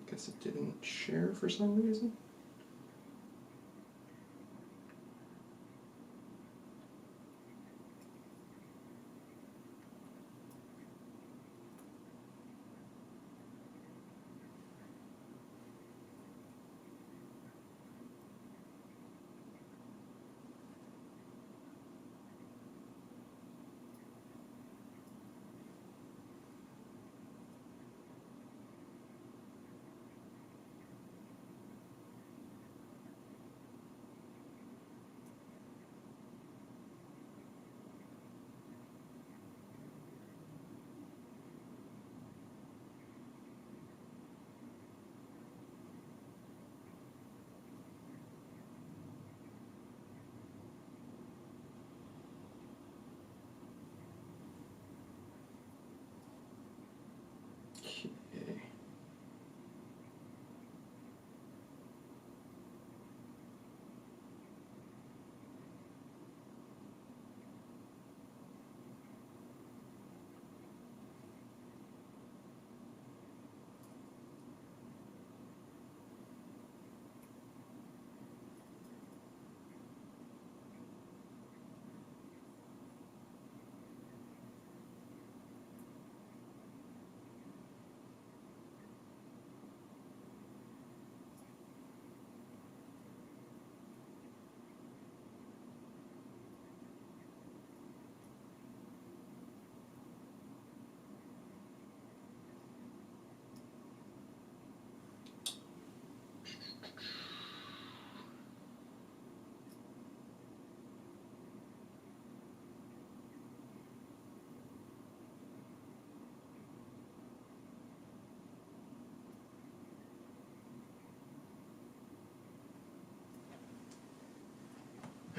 Guess it didn't share for some reason.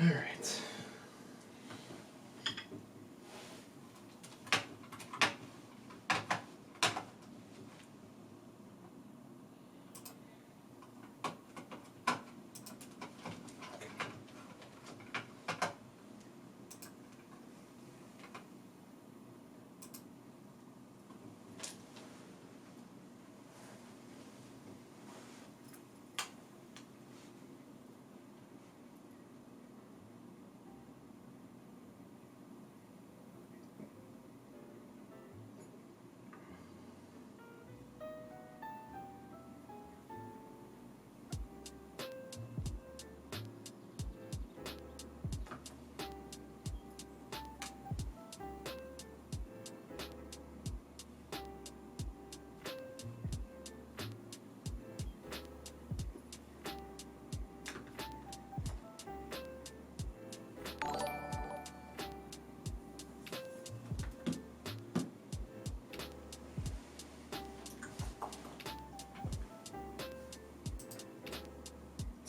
All right.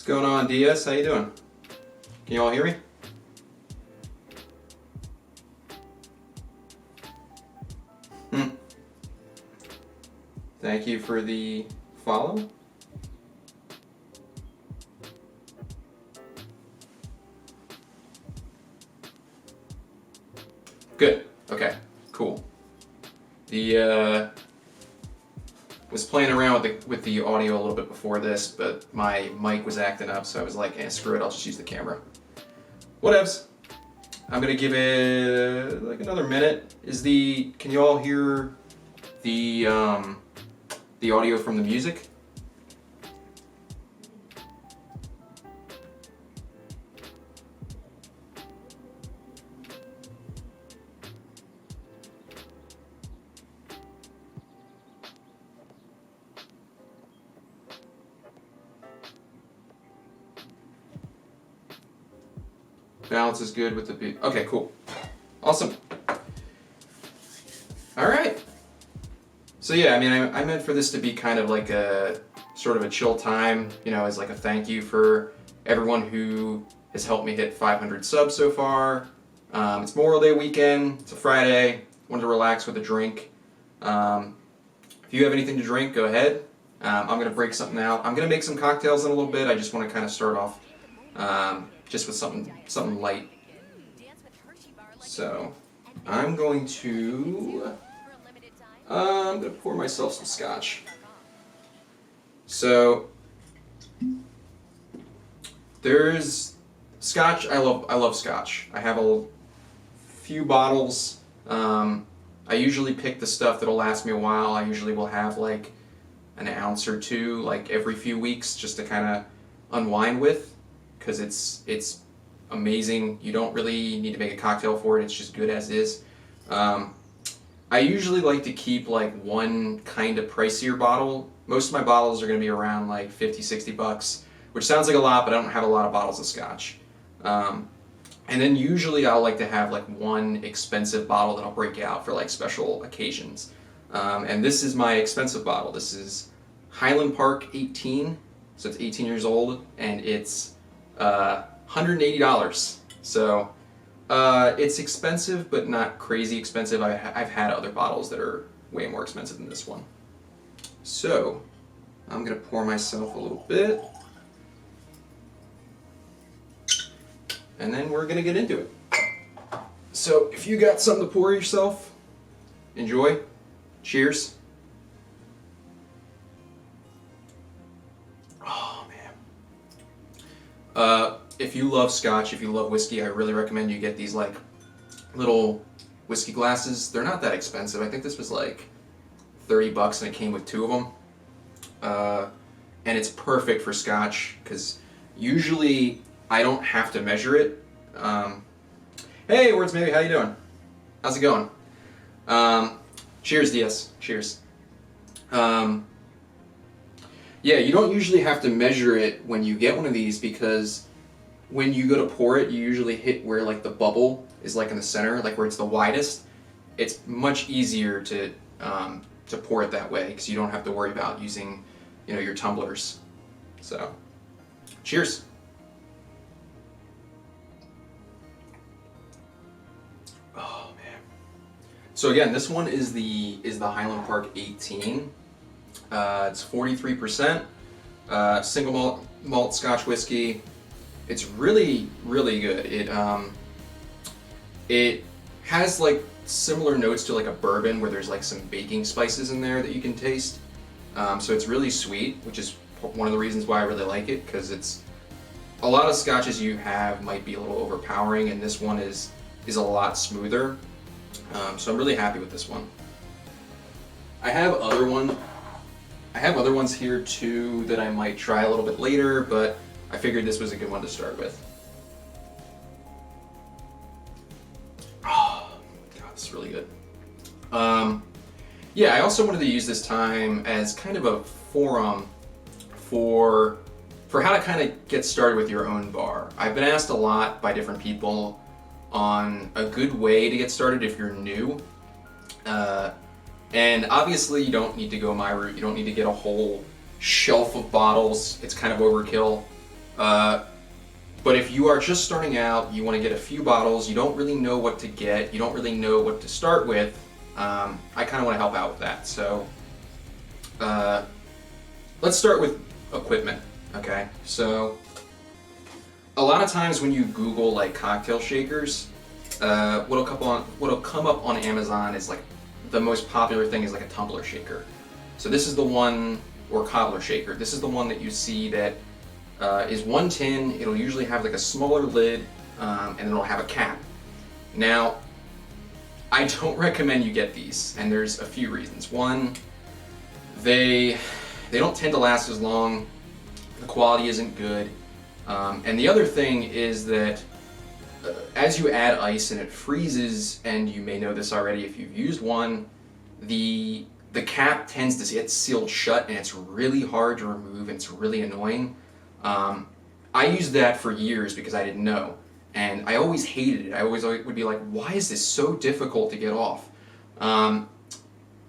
What's going on, DS? How you doing? Can you all hear me? Thank you for the follow. Good. Okay. Cool. Was playing around with the audio a little bit before this, but my mic was acting up, so I was like, screw it, I'll just use the camera. Whatevs. I'm gonna give it like another minute. Can you all hear the audio from the music? Balance is good with the beat. Okay, cool. Awesome. All right. So yeah, I mean, I meant for this to be kind of like a sort of a chill time, you know, as like a thank you for everyone who has helped me hit 500 subs so far. It's Memorial Day weekend. It's a Friday. Wanted to relax with a drink. If you have anything to drink, go ahead. I'm gonna break something out. I'm gonna make some cocktails in a little bit. I just want to kind of start off just with something light. So I'm going to pour myself some scotch. So there's Scotch. I love Scotch. I have a few bottles. I usually pick the stuff that'll last me a while. I usually will have like an ounce or two like every few weeks just to kind of unwind with, because it's amazing. You don't really need to make a cocktail for it. It's just good as is. I usually like to keep like one kind of pricier bottle. Most of my bottles are going to be around like 50, 60 bucks, which sounds like a lot, but I don't have a lot of bottles of Scotch. And then usually I'll like to have like one expensive bottle that I'll break out for like special occasions. And this is my expensive bottle. This is Highland Park 18, so it's 18 years old, and it's $180. So it's expensive, but not crazy expensive. I've had other bottles that are way more expensive than this one. So I'm gonna pour myself a little bit, and then we're gonna get into it. So if you got something to pour yourself, enjoy. Cheers. Oh man. If you love Scotch, if you love whiskey, I really recommend you get these like little whiskey glasses. They're not that expensive. I think this was like 30 bucks and it came with 2 of them. And it's perfect for Scotch because usually I don't have to measure it. Hey, Words Maybe, how you doing? How's it going? Cheers, DS. Cheers. Yeah, you don't usually have to measure it when you get one of these, because when you go to pour it, you usually hit where like the bubble is like in the center, like where it's the widest. It's much easier to pour it that way because you don't have to worry about using, you know, your tumblers. So, cheers. So again, this one is the Highland Park 18. It's 43%, single malt Scotch whiskey. It's really, really good. It has like similar notes to like a bourbon, where there's like some baking spices in there that you can taste. So it's really sweet, which is one of the reasons why I really like it, because it's a lot of Scotches you have might be a little overpowering, and this one is a lot smoother. So I'm really happy with this one. I have other ones here too that I might try a little bit later, but I figured this was a good one to start with. Oh, God, this is really good. Yeah, I also wanted to use this time as kind of a forum for how to kind of get started with your own bar. I've been asked a lot by different people on a good way to get started if you're new. And obviously you don't need to go my route. You don't need to get a whole shelf of bottles. It's kind of overkill. But if you are just starting out, you want to get a few bottles, you don't really know what to get, you don't really know what to start with, I kind of want to help out with that. So let's start with equipment, okay? So a lot of times when you Google like cocktail shakers, what'll come up on Amazon is like the most popular thing is like a tumbler shaker. So this is the one, or cobbler shaker. This is the one that you see that is one tin. It'll usually have like a smaller lid, and it'll have a cap. Now, I don't recommend you get these, and there's a few reasons. One, they don't tend to last as long. The quality isn't good. And the other thing is that as you add ice and it freezes, and you may know this already if you've used one, the cap tends to get sealed shut, and it's really hard to remove, and it's really annoying. I used that for years because I didn't know, and I always hated it. I always would be like, why is this so difficult to get off?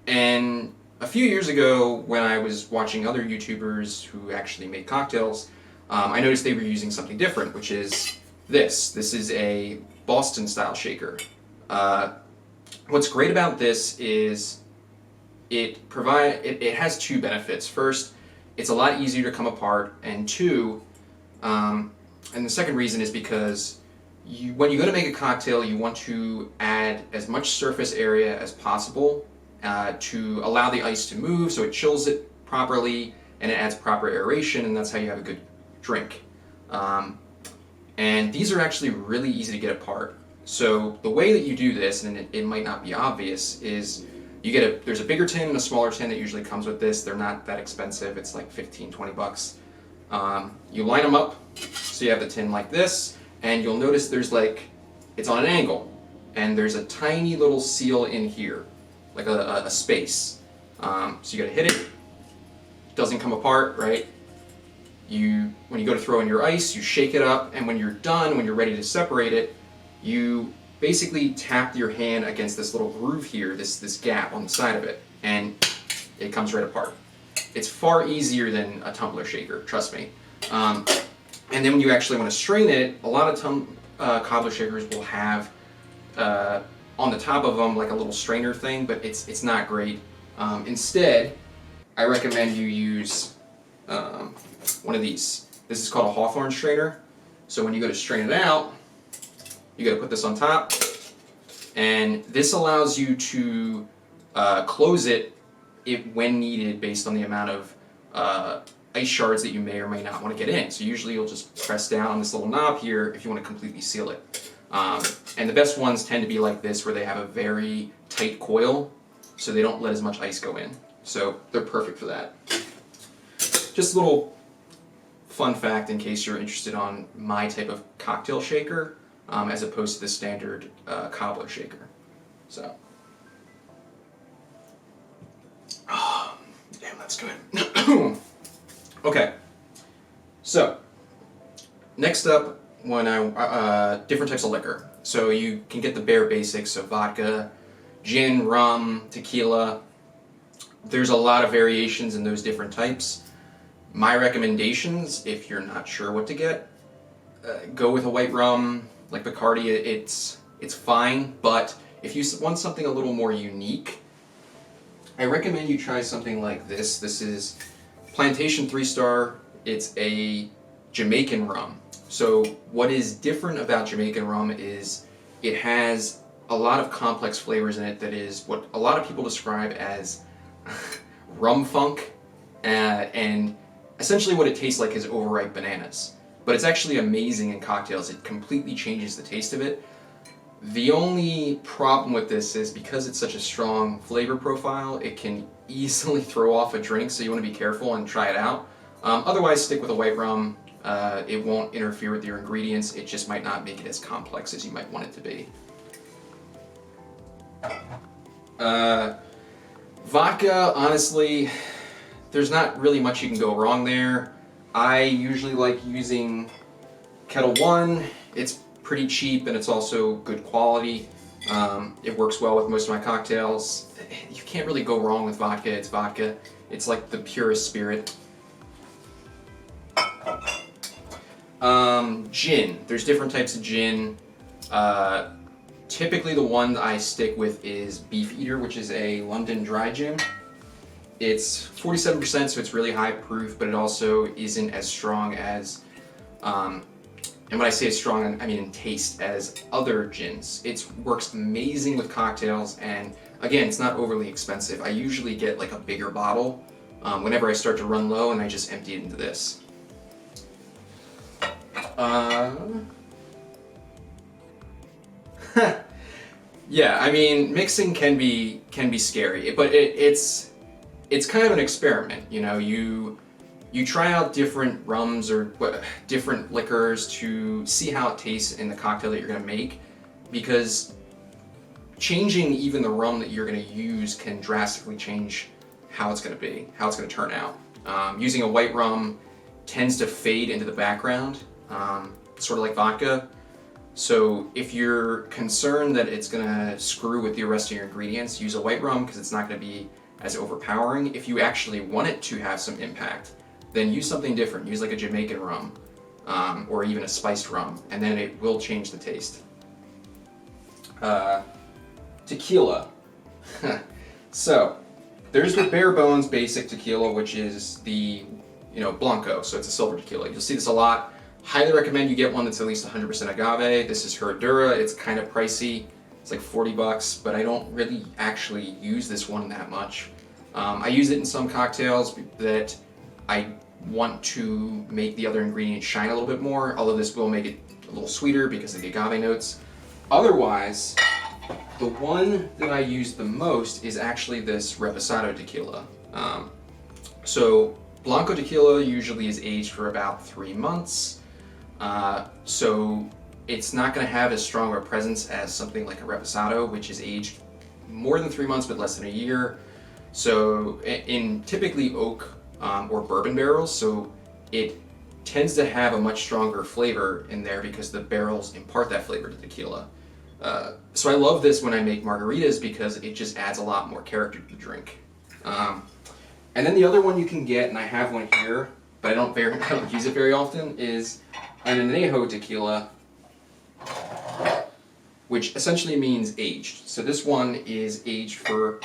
And a few years ago, when I was watching other YouTubers who actually made cocktails, I noticed they were using something different, which is this. This is a Boston style shaker. What's great about this is it has two benefits. First, it's a lot easier to come apart, and two, and the second reason is because when you go to make a cocktail, you want to add as much surface area as possible to allow the ice to move so it chills it properly, and it adds proper aeration, and that's how you have a good drink. And these are actually really easy to get apart. So the way that you do this, and it might not be obvious, is there's a bigger tin and a smaller tin that usually comes with this. They're not that expensive. It's like 15, 20 bucks. You line them up, so you have the tin like this, and you'll notice it's on an angle, and there's a tiny little seal in here, like a space. So you gotta hit it. Doesn't come apart, right? When you go to throw in your ice, you shake it up, and when you're done, when you're ready to separate it, you basically tap your hand against this little groove here, this gap on the side of it, and it comes right apart. It's far easier than a tumbler shaker, trust me. And then when you actually want to strain it, a lot of cobbler shakers will have on the top of them like a little strainer thing, but it's not great. Instead, I recommend you use one of these. This is called a Hawthorne Strainer. So when you go to strain it out, you got to put this on top, and this allows you to close it when needed based on the amount of ice shards that you may or may not want to get in. So usually you'll just press down on this little knob here if you want to completely seal it. And the best ones tend to be like this, where they have a very tight coil, so they don't let as much ice go in. So they're perfect for that. Just a little fun fact in case you're interested on my type of cocktail shaker, as opposed to the standard cobbler shaker. So, oh, damn, that's good. Okay, so next up, different types of liquor. So you can get the bare basics, so vodka, gin, rum, tequila. There's a lot of variations in those different types. My recommendations, if you're not sure what to get, go with a white rum like Bacardi. It's fine, but if you want something a little more unique, I recommend you try something like this. This is Plantation 3-star. It's a Jamaican rum. So what is different about Jamaican rum is it has a lot of complex flavors in it that is what a lot of people describe as rum funk, and essentially what it tastes like is overripe bananas. But it's actually amazing in cocktails. It completely changes the taste of it. The only problem with this is because it's such a strong flavor profile, it can easily throw off a drink, so you want to be careful and try it out. Otherwise, stick with a white rum. It won't interfere with your ingredients. It just might not make it as complex as you might want it to be. Vodka, honestly, there's not really much you can go wrong there. I usually like using Kettle One. It's pretty cheap and it's also good quality. It works well with most of my cocktails. You can't really go wrong with vodka. It's vodka. It's like the purest spirit. Gin. There's different types of gin. Typically the one I stick with is Beef Eater, which is a London dry gin. It's 47%, so it's really high proof, but it also isn't as strong as, and when I say strong, I mean in taste, as other gins. It works amazing with cocktails, and again, it's not overly expensive. I usually get like a bigger bottle whenever I start to run low, and I just empty it into this. Yeah, I mean, mixing can be scary, but it's kind of an experiment. You know, you try out different rums or different liquors to see how it tastes in the cocktail that you're going to make, because changing even the rum that you're going to use can drastically change how it's going to be, how it's going to turn out. Using a white rum tends to fade into the background, sort of like vodka. So if you're concerned that it's going to screw with the rest of your ingredients, use a white rum because it's not going to be as overpowering. If you actually want it to have some impact, then use something different. Use like a Jamaican rum, or even a spiced rum, and then it will change the taste. Tequila. So there's the bare bones basic tequila, which is the Blanco. So it's a silver tequila. You'll see this a lot. Highly recommend you get one that's at least 100% agave. This is Herradura. It's kind of pricey. It's like 40 bucks, but I don't really actually use this one that much. I use it in some cocktails that I want to make the other ingredients shine a little bit more, although this will make it a little sweeter because of the agave notes. Otherwise, the one that I use the most is actually this Reposado tequila. So Blanco tequila usually is aged for about 3 months, so it's not going to have as strong of a presence as something like a Reposado, which is aged more than 3 months but less than a year. So in typically oak or bourbon barrels, so it tends to have a much stronger flavor in there because the barrels impart that flavor to tequila. So I love this when I make margaritas because it just adds a lot more character to the drink. And then the other one you can get, and I have one here, but I don't use it very often, is an Enejo Tequila, which essentially means aged. So this one is aged for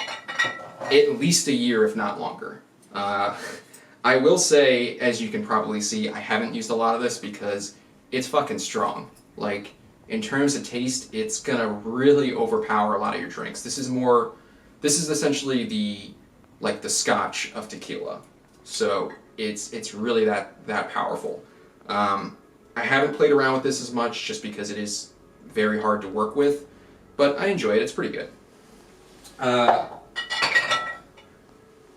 at least a year, if not longer. I will say, as you can probably see, I haven't used a lot of this because it's fucking strong. Like, in terms of taste, it's gonna really overpower a lot of your drinks. This is essentially the Scotch of tequila. So it's really that powerful. I haven't played around with this as much just because it is very hard to work with, but I enjoy it. It's pretty good.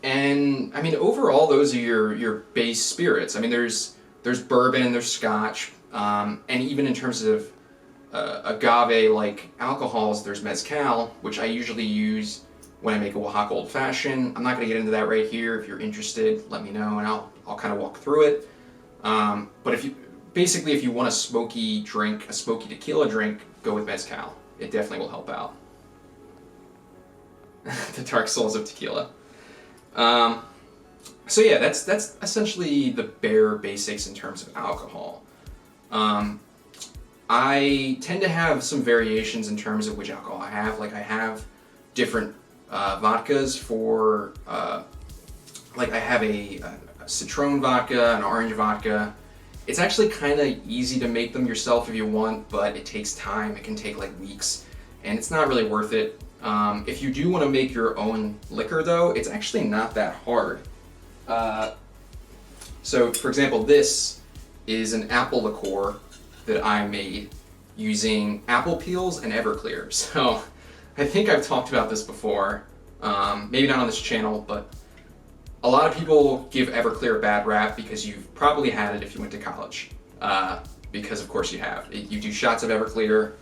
And I mean, overall, those are your base spirits. I mean, there's bourbon, there's Scotch, and even in terms of agave-like alcohols, there's mezcal, which I usually use when I make a Oaxaca Old Fashioned. I'm not going to get into that right here. If you're interested, let me know, and I'll kind of walk through it. But if you want a smoky drink, a smoky tequila drink, go with mezcal. It definitely will help out. The dark souls of tequila. So yeah, that's essentially the bare basics in terms of alcohol. I tend to have some variations in terms of which alcohol I have. Like I have different vodkas for, like I have a citron vodka, an orange vodka. It's actually kind of easy to make them yourself if you want, but it takes time. It can take like weeks, and it's not really worth it. If you do want to make your own liquor though, it's actually not that hard. So for example, this is an apple liqueur that I made using apple peels and Everclear. So I think I've talked about this before, maybe not on this channel, but a lot of people give Everclear a bad rap because you've probably had it if you went to college, because of course you have. You do shots of Everclear,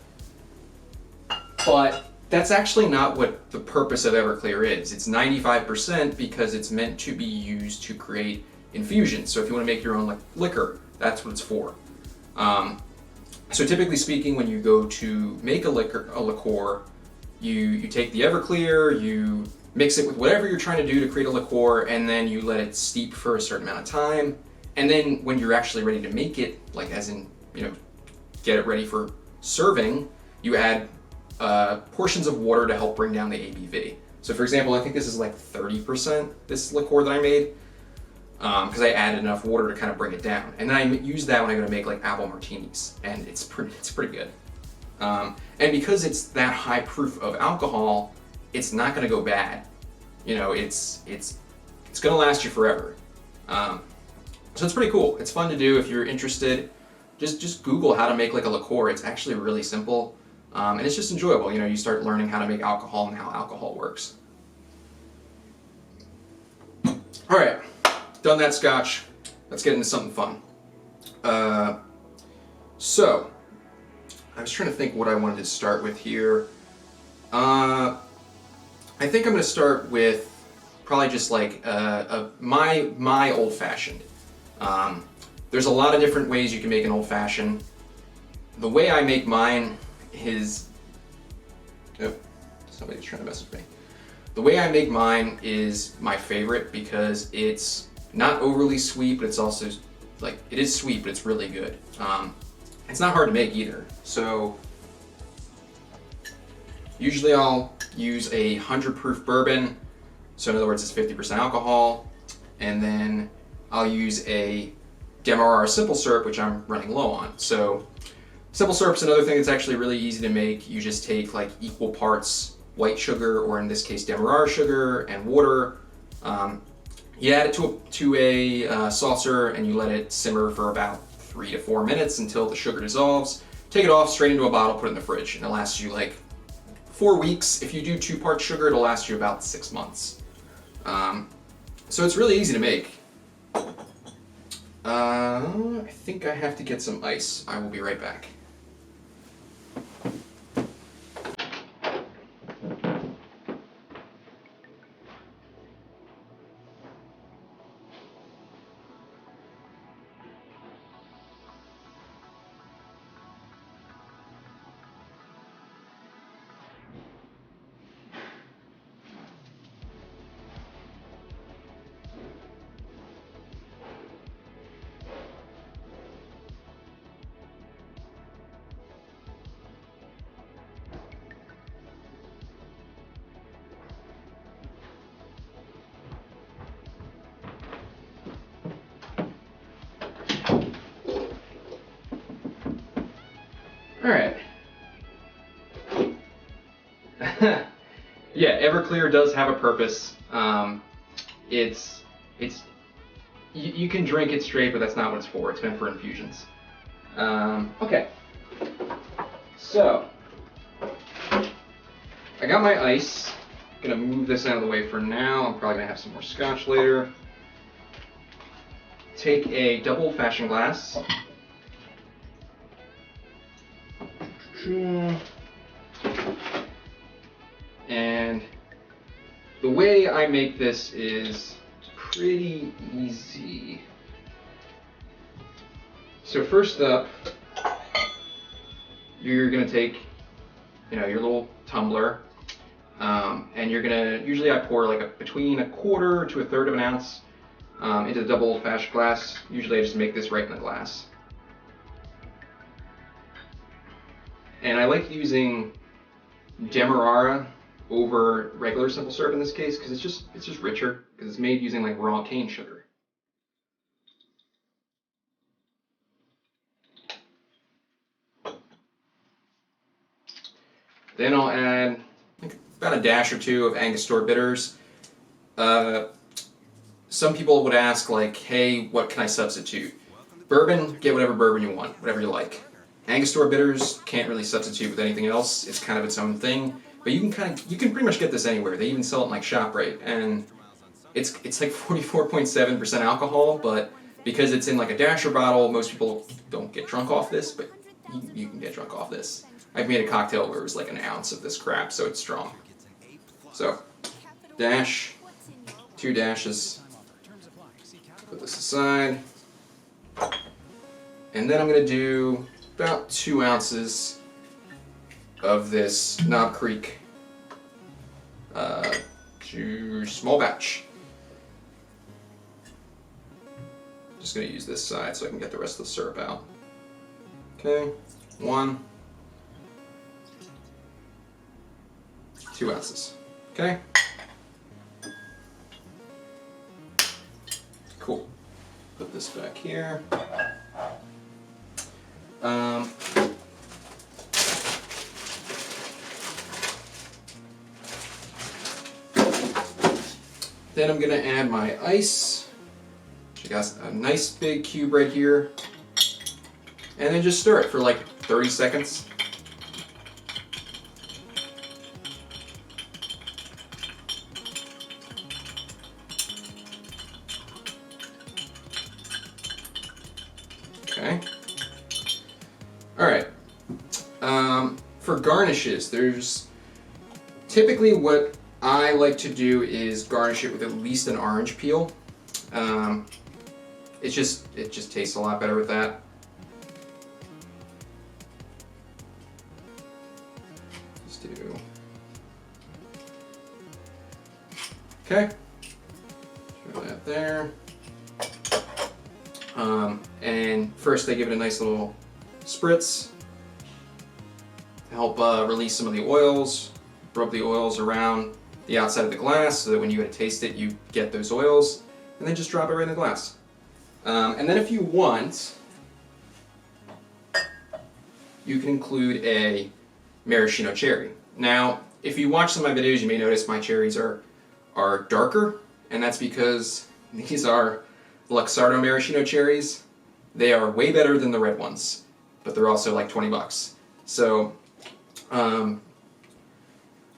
but that's actually not what the purpose of Everclear is. It's 95% because it's meant to be used to create infusions. So if you want to make your own liquor, that's what it's for. So typically speaking, when you go to make a liqueur, you take the Everclear, you mix it with whatever you're trying to do to create a liqueur, and then you let it steep for a certain amount of time. And then when you're actually ready to make it, like as in, get it ready for serving, you add portions of water to help bring down the ABV. So for example, I think this is like 30%, this liqueur that I made, because I added enough water to kind of bring it down. And then I use that when I'm gonna make like apple martinis, and it's pretty good. And because it's that high proof of alcohol, it's not gonna go bad. It's gonna last you forever. So it's pretty cool. It's fun to do if you're interested. Just Google how to make like a liqueur. It's actually really simple. And it's just enjoyable. You start learning how to make alcohol and how alcohol works. All right, done that Scotch. Let's get into something fun. So, I was trying to think what I wanted to start with here. I think I'm going to start with probably just like my old fashioned. There's a lot of different ways you can make an old fashioned. The way I make mine is, somebody's trying to message me. The way I make mine is my favorite because it's not overly sweet, but it's also like, it is sweet, but it's really good. It's not hard to make either. So usually I'll use 100 proof bourbon. So in other words, it's 50% alcohol. And then I'll use a Demerara simple syrup, which I'm running low on. So simple syrup's another thing that's actually really easy to make. You just take like equal parts white sugar, or in this case Demerara sugar, and water. You add it to a saucer and you let it simmer for about 3 to 4 minutes until the sugar dissolves. Take it off, straight into a bottle, put it in the fridge, and it lasts you like 4 weeks. If you do 2-part sugar, it'll last you about 6 months. So it's really easy to make. I think I have to get some ice. I will be right back. All right. Yeah, Everclear does have a purpose. You can drink it straight, but that's not what it's for. It's meant for infusions. Okay. So I got my ice. I'm gonna move this out of the way for now. I'm probably gonna have some more scotch later. Take a double old-fashioned glass. And the way I make this is pretty easy. So first up, you're gonna take, your little tumbler, and you're gonna, usually I pour like between 1/4 to 1/3 of an ounce into the double old-fashioned glass. Usually I just make this right in the glass. And I like using Demerara over regular simple syrup in this case because it's just richer because it's made using like raw cane sugar. Then I'll add about a dash or 2 of Angostura bitters. Some people would ask like, hey, what can I substitute? Bourbon, get whatever bourbon you want, whatever you like. Angostura bitters can't really substitute with anything else. It's kind of its own thing, but you can pretty much get this anywhere. They even sell it in like ShopRite, and it's like 44.7% alcohol, but because it's in like a dasher bottle, most people don't get drunk off this, but you can get drunk off this. I've made a cocktail where it was like an ounce of this crap, so it's strong. So, dash, 2 dashes, put this aside, and then I'm gonna do about 2 ounces of this Knob Creek small batch. Just gonna use this side so I can get the rest of the syrup out. Okay, 1, 2 ounces. Okay. Cool. Put this back here. Then I'm gonna add my ice. I got a nice big cube right here. And then just stir it for like 30 seconds. Okay. All right. For garnishes, there's typically what I like to do is garnish it with at least an orange peel. It just tastes a lot better with that. Let's do. Okay. Throw that there. And first they give it a nice little spritz to help release some of the oils. Rub the oils around the outside of the glass so that when you go to taste it, you get those oils, and then just drop it right in the glass. And then if you want, you can include a maraschino cherry. Now, if you watch some of my videos, you may notice my cherries are darker, and that's because These are Luxardo maraschino cherries. They are way better than the red ones, but they're also like 20 bucks. So,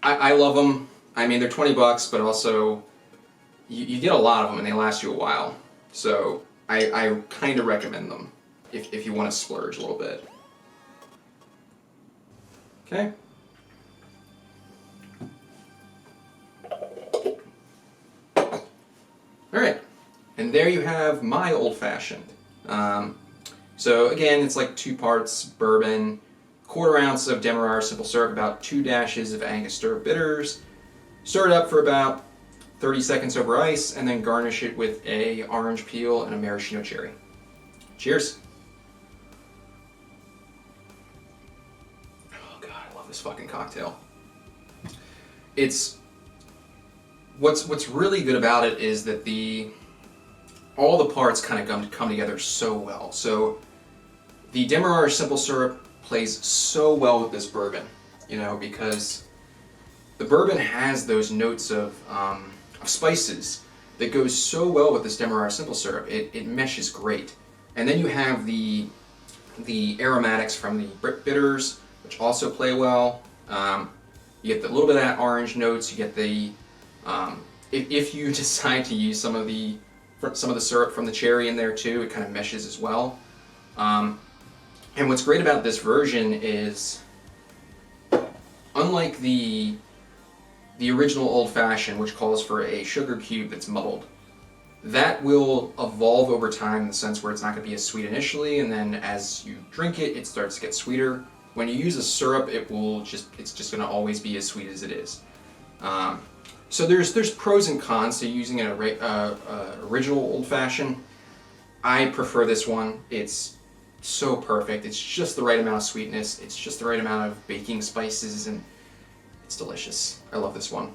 I love them. I mean, they're 20 bucks, but also you get a lot of them and they last you a while. So I kind of recommend them if you want to splurge a little bit. Okay. Alright, and there you have my old fashioned. So again, it's like 2 parts bourbon, 1/4 ounce of Demerara simple syrup, about 2 dashes of Angostura bitters. Stir it up for about 30 seconds over ice, and then garnish it with a orange peel and a maraschino cherry. Cheers. Oh god, I love this fucking cocktail. It's what's really good about it is that all the parts kind of come together so well. So the Demerara simple syrup plays so well with this bourbon, you know, because the bourbon has those notes of spices that goes so well with this Demerara simple syrup. It meshes great. And then you have the aromatics from the bitters, which also play well. You get a little bit of that orange notes. You get the if you decide to use some of the syrup from the cherry in there too, it kind of meshes as well. And what's great about this version is, unlike the original Old Fashioned, which calls for a sugar cube that's muddled, that will evolve over time in the sense where it's not going to be as sweet initially, and then as you drink it, it starts to get sweeter. When you use a syrup, it's just going to always be as sweet as it is. So there's pros and cons to using an original Old Fashioned. I prefer this one. It's so perfect. It's just the right amount of sweetness. It's just the right amount of baking spices, and it's delicious. I love this one.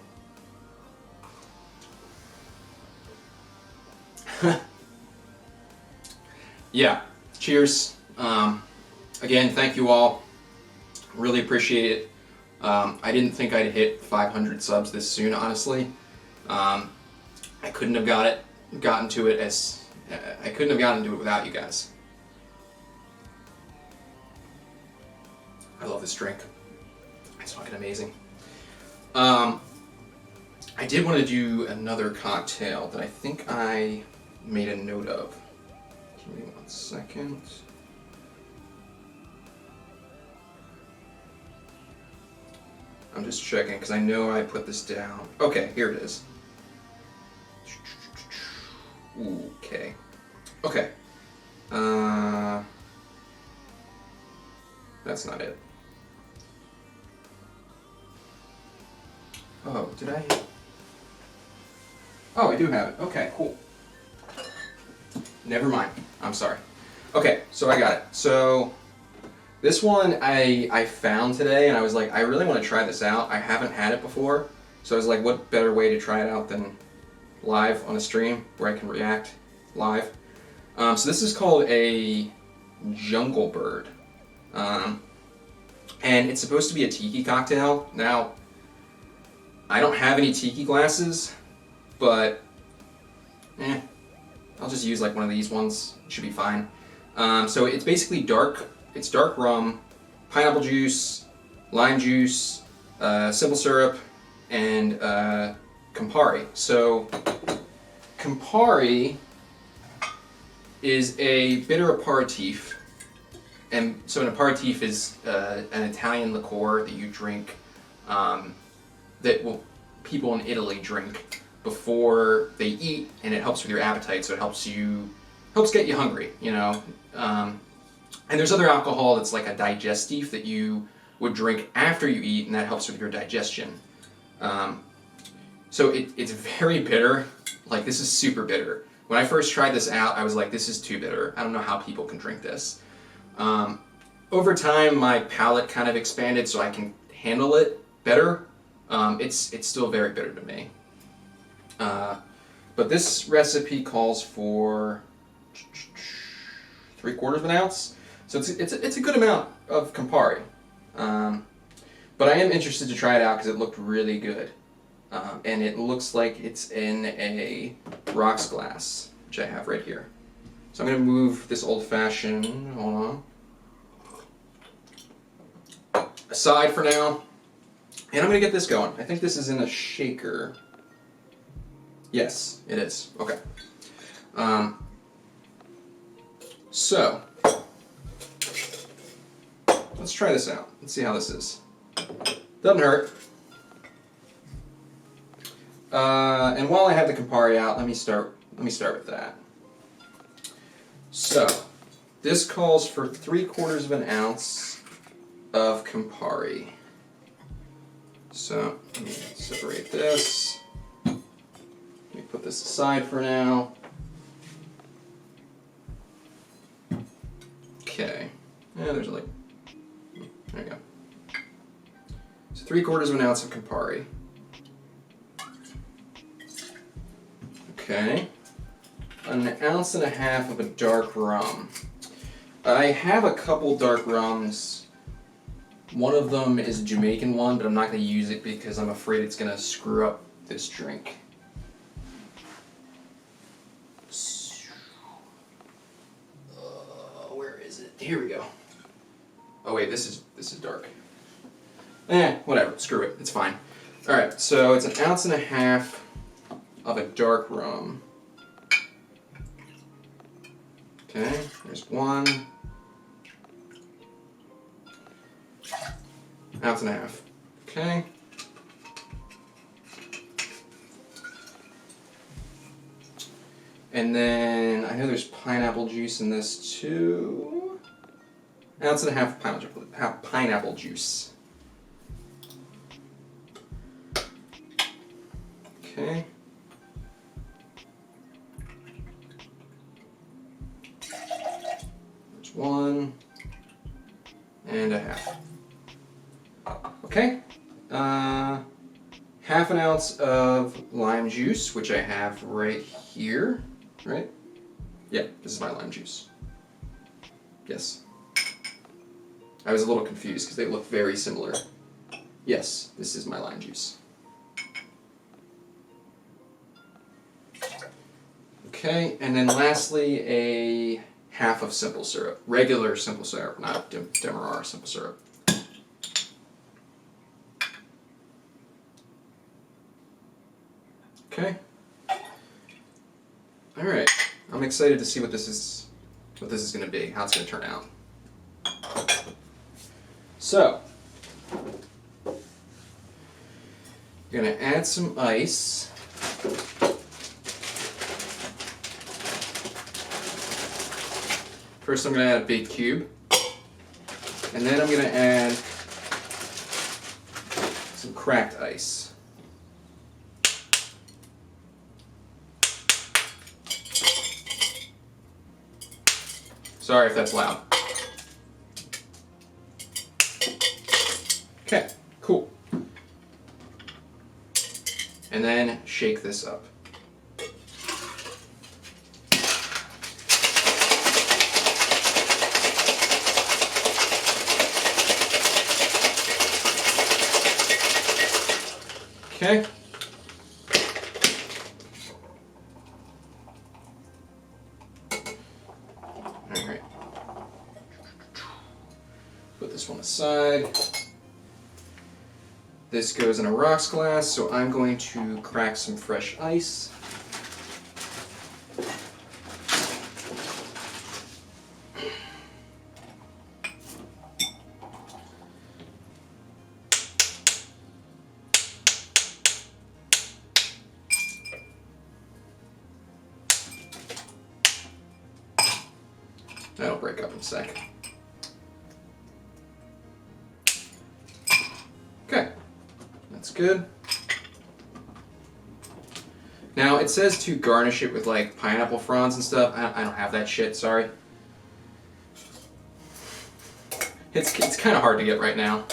Yeah, cheers. Again, thank you all. Really appreciate it. I didn't think I'd hit 500 subs this soon, honestly. I couldn't have gotten to it without you guys. I love this drink. It's fucking amazing. I did want to do another cocktail that I think I made a note of. Give me 1 second. I'm just checking because I know I put this down. Okay, here it is. Okay. Okay. That's not it. Oh, did I? Oh, I do have it. Okay, cool. Never mind. I'm sorry. Okay, so I got it. So this one I found today, and I was like, I really want to try this out. I haven't had it before, so I was like, what better way to try it out than live on a stream where I can react live. So this is called a Jungle Bird, and it's supposed to be a tiki cocktail. Now, I don't have any tiki glasses, but I'll just use like one of these ones. It should be fine. So it's basically dark. It's dark rum, pineapple juice, lime juice, simple syrup, and Campari. So Campari is a bitter aperitif, and so an aperitif is an Italian liqueur that you drink, people in Italy drink before they eat, and it helps with your appetite. So it helps get you hungry, you know. And there's other alcohol that's like a digestif that you would drink after you eat, and that helps with your digestion. So it's very bitter. Like, this is super bitter. When I first tried this out, I was like, this is too bitter. I don't know how people can drink this. Over time, my palate kind of expanded so I can handle it better. It's still very bitter to me. But this recipe calls for 3/4 ounce. So it's a good amount of Campari. But I am interested to try it out because it looked really good. And it looks like it's in a rocks glass, which I have right here. So I'm going to move this old-fashioned, hold on, aside for now. And I'm going to get this going. I think this is in a shaker. Yes, it is. Okay. So, let's try this out. Let's see how this is. Doesn't hurt. And while I have the Campari out, let me start with that. So, this calls for 3/4 of an ounce of Campari. So, let me separate this. Let me put this aside for now. Okay. Yeah, there's like, there you go. So 3/4 of an ounce of Campari. Okay. 1.5 ounces of a dark rum. I have a couple dark rums. One of them is a Jamaican one, but I'm not going to use it because I'm afraid it's going to screw up this drink. Where is it? Here we go. Oh wait, this is dark. Whatever. Screw it. It's fine. All right. So it's 1.5 ounces of a dark rum. Okay, there's 1.5 ounces. Okay. And then I know there's pineapple juice in this too. 1.5 ounces of pineapple juice. Okay. There's 1.5. Okay. 1/2 ounce of lime juice, which I have right here. Right? Yeah, this is my lime juice. Yes. I was a little confused because they look very similar. Yes, this is my lime juice. Okay, and then lastly, a 1/2 of simple syrup. Regular simple syrup, not Demerara simple syrup. Okay. All right. I'm excited to see what this is going to be, how it's going to turn out. So, I'm going to add some ice. First I'm going to add a big cube, and then I'm going to add some cracked ice. Sorry if that's loud. Okay, cool. And then shake this up. Okay. All right. Put this one aside. This goes in a rocks glass, so I'm going to crack some fresh ice. That'll break up in a sec. Okay, that's good. Now it says to garnish it with like pineapple fronds and stuff. I don't have that shit, sorry. It's kind of hard to get right now.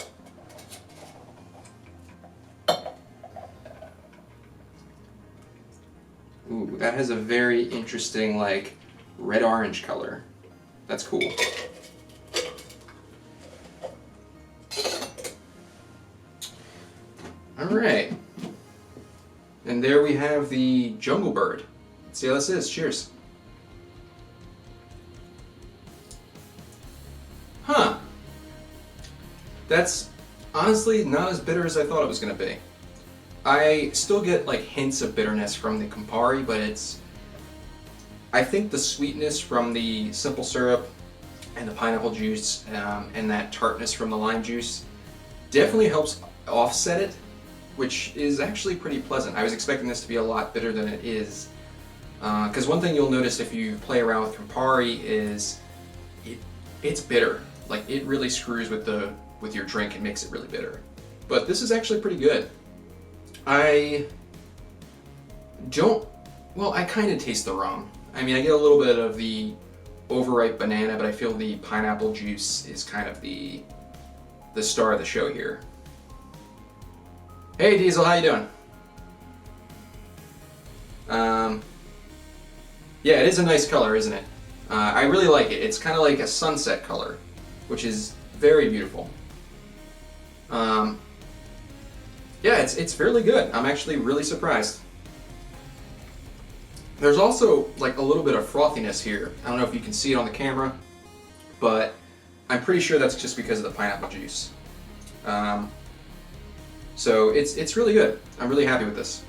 Ooh, that has a very interesting like red-orange color. That's cool. All right. And there we have the Jungle Bird. Let's see how this is. Cheers. Huh. That's honestly not as bitter as I thought it was going to be. I still get like hints of bitterness from the Campari, but I think the sweetness from the simple syrup and the pineapple juice and that tartness from the lime juice definitely helps offset it, which is actually pretty pleasant. I was expecting this to be a lot bitter than it is. Because one thing you'll notice if you play around with Campari is it's bitter. Like it really screws with your drink and makes it really bitter. But this is actually pretty good. I kind of taste the rum. I mean, I get a little bit of the overripe banana, but I feel the pineapple juice is kind of the star of the show here. Hey Diesel, how you doing? Yeah, it is a nice color, isn't it? I really like it. It's kind of like a sunset color, which is very beautiful. Yeah, it's fairly good. I'm actually really surprised. There's also like a little bit of frothiness here. I don't know if you can see it on the camera, but I'm pretty sure that's just because of the pineapple juice. So it's really good. I'm really happy with this.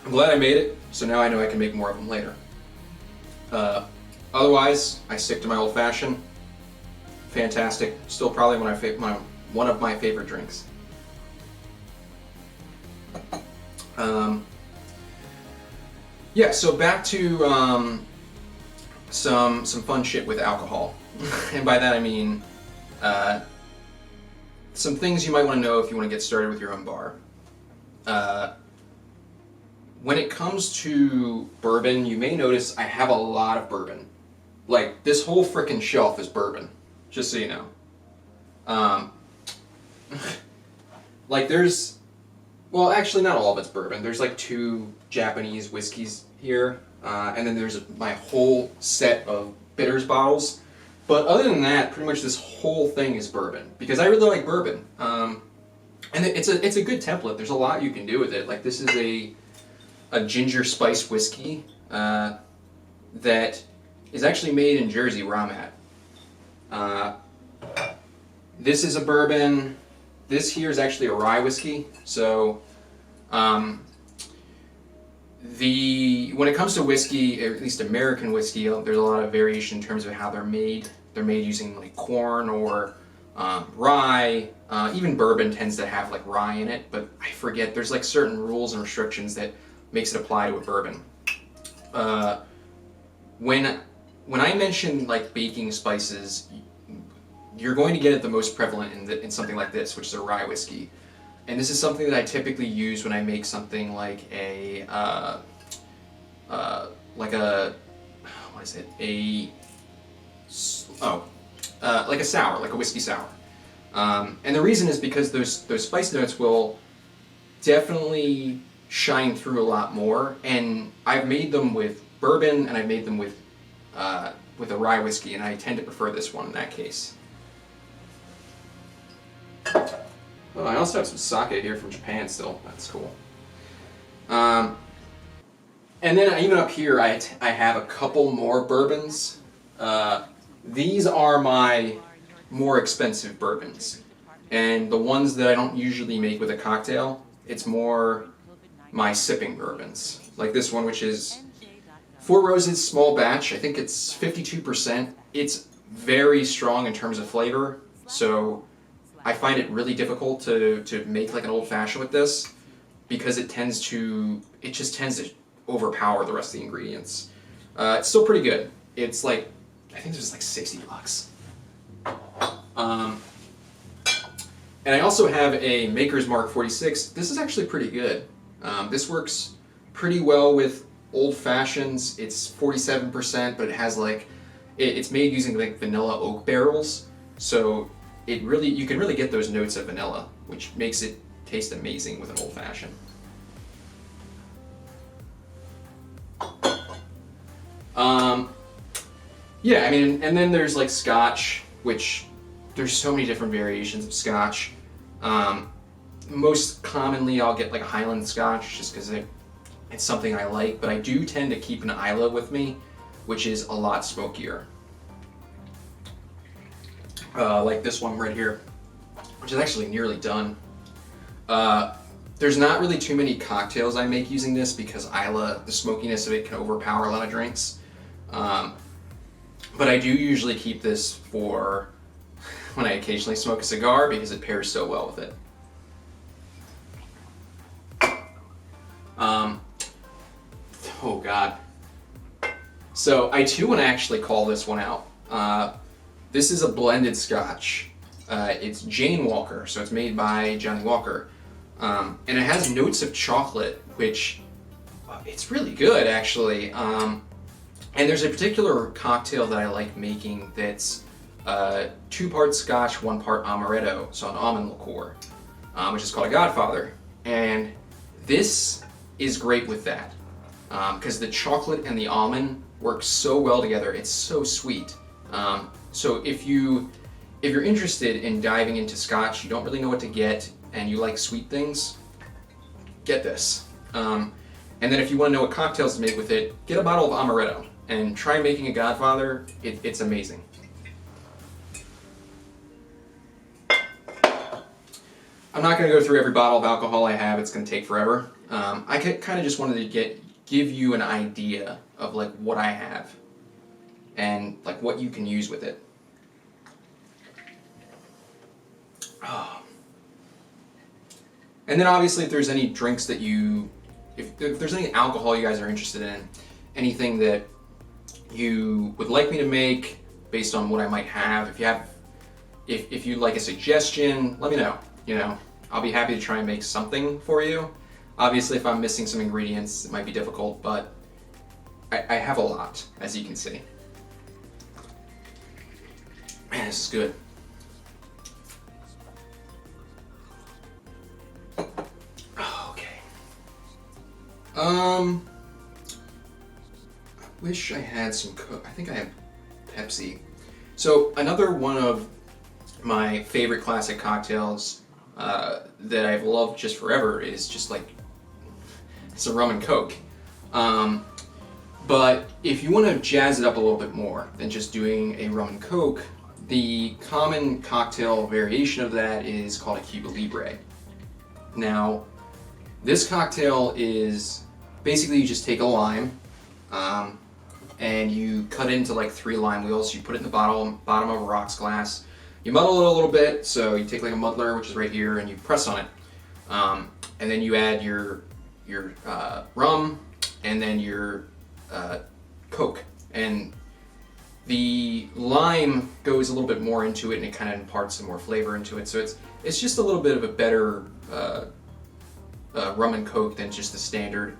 I'm glad I made it, so now I know I can make more of them later. Otherwise, I stick to my old fashioned. Fantastic. Still probably one of my favorite drinks. Yeah, so back to some fun shit with alcohol. And by that I mean some things you might want to know if you want to get started with your own bar. When it comes to bourbon, you may notice I have a lot of bourbon. Like, this whole frickin' shelf is bourbon, just so you know. Like there's, well actually not all of it's bourbon. There's like 2 Japanese whiskeys here, and then there's my whole set of bitters bottles. But other than that, pretty much this whole thing is bourbon, because I really like bourbon. And it's a good template. There's a lot you can do with it. Like this is a ginger spice whiskey that is actually made in Jersey, where I'm at. This is a bourbon. This here is actually a rye whiskey. So when it comes to whiskey, or at least American whiskey, there's a lot of variation in terms of how they're made. They're made using like corn or rye. Even bourbon tends to have like rye in it, but I forget. There's like certain rules and restrictions that makes it apply to a bourbon. When I mention like baking spices, you're going to get it the most prevalent in something like this, which is a rye whiskey. And this is something that I typically use when I make something like like a sour, like a whiskey sour. And the reason is because those spice notes will definitely shine through a lot more. And I've made them with bourbon, and I've made them with a rye whiskey, and I tend to prefer this one in that case. Oh, I also have some sake here from Japan still. That's cool. And then even up here, I have a couple more bourbons. These are my more expensive bourbons. And the ones that I don't usually make with a cocktail, it's more my sipping bourbons. Like this one, which is Four Roses small batch. I think it's 52%. It's very strong in terms of flavor, so I find it really difficult to make like an old fashioned with this, because it just tends to overpower the rest of the ingredients. It's still pretty good. It's like, I think it's like $60. And I also have a Maker's Mark 46. This is actually pretty good. This works pretty well with old fashions. It's 47%, but it has like, it's made using like vanilla oak barrels, so you can really get those notes of vanilla, which makes it taste amazing with an old fashioned. Yeah, I mean, and then there's like Scotch, which there's so many different variations of Scotch. Most commonly I'll get like a Highland Scotch, just because It's something I like, but I do tend to keep an Isla with me, which is a lot smokier. Like this one right here, which is actually nearly done. There's not really too many cocktails I make using this because Isla, the smokiness of it can overpower a lot of drinks. But I do usually keep this for when I occasionally smoke a cigar because it pairs so well with it. Oh God. So I too want to actually call this one out. This is a blended Scotch. It's Jane Walker, so it's made by Johnny Walker. And it has notes of chocolate, which it's really good actually. And there's a particular cocktail that I like making that's 2 parts Scotch, 1 part amaretto, so an almond liqueur, which is called a Godfather. And this is great with that because the chocolate and the almond work so well together. It's so sweet. So if you're interested in diving into Scotch, you don't really know what to get, and you like sweet things, get this. And then if you want to know what cocktails to make with it, get a bottle of amaretto and try making a Godfather. It's amazing. I'm not going to go through every bottle of alcohol I have. It's going to take forever. I kind of just wanted to give you an idea of like what I have and like what you can use with it. Oh. And then obviously if there's any drinks that if there's any alcohol you guys are interested in, anything that you would like me to make based on what I might have, if you'd like a suggestion, let me know. You know, I'll be happy to try and make something for you. Obviously if I'm missing some ingredients, it might be difficult, but I have a lot, as you can see. Man, this is good. I wish I had some Coke. I think I have Pepsi. So another one of my favorite classic cocktails that I've loved just forever is just like, it's a rum and Coke. But if you want to jazz it up a little bit more than just doing a rum and Coke, the common cocktail variation of that is called a Cuba Libre. Now, this cocktail is basically you just take a lime and you cut it into like 3 lime wheels. You put it in the bottom of a rocks glass. You muddle it a little bit, so you take like a muddler, which is right here, and you press on it. And then you add your rum and then your Coke. And the lime goes a little bit more into it, and it kind of imparts some more flavor into it. So it's just a little bit of a better rum and Coke than just the standard.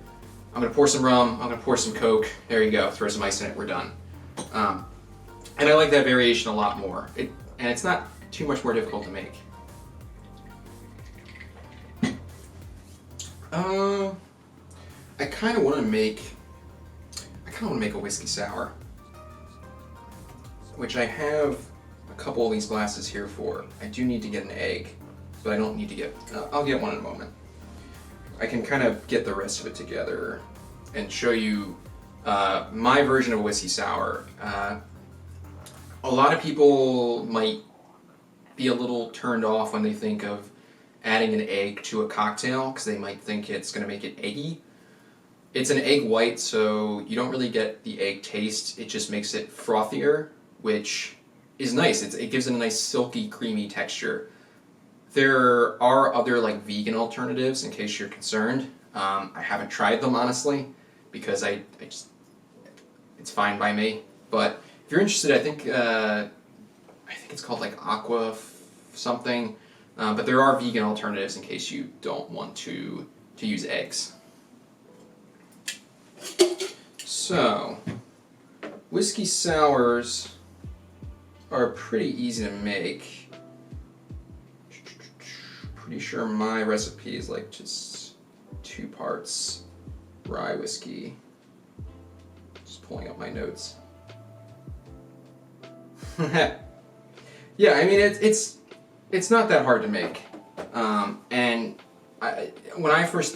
I'm gonna pour some rum, I'm gonna pour some Coke, there you go, throw some ice in it, we're done. And I like that variation a lot more. And it's not too much more difficult to make. I kind of want to make a whiskey sour, which I have a couple of these glasses here for. I do need to get an egg, but I don't need to get, I'll get one in a moment. I can kind of get the rest of it together and show you my version of a whiskey sour. A lot of people might be a little turned off when they think of adding an egg to a cocktail because they might think it's going to make it eggy. It's an egg white, so you don't really get the egg taste. It just makes it frothier, which is nice. It gives it a nice silky, creamy texture. There are other like vegan alternatives in case you're concerned. I haven't tried them honestly because it's fine by me. But if you're interested, I think it's called like aqua something. But there are vegan alternatives in case you don't want to use eggs. So, whiskey sours are pretty easy to make. Pretty sure my recipe is like just 2 parts rye whiskey. Just pulling up my notes. Yeah, I mean it's not that hard to make. And when I first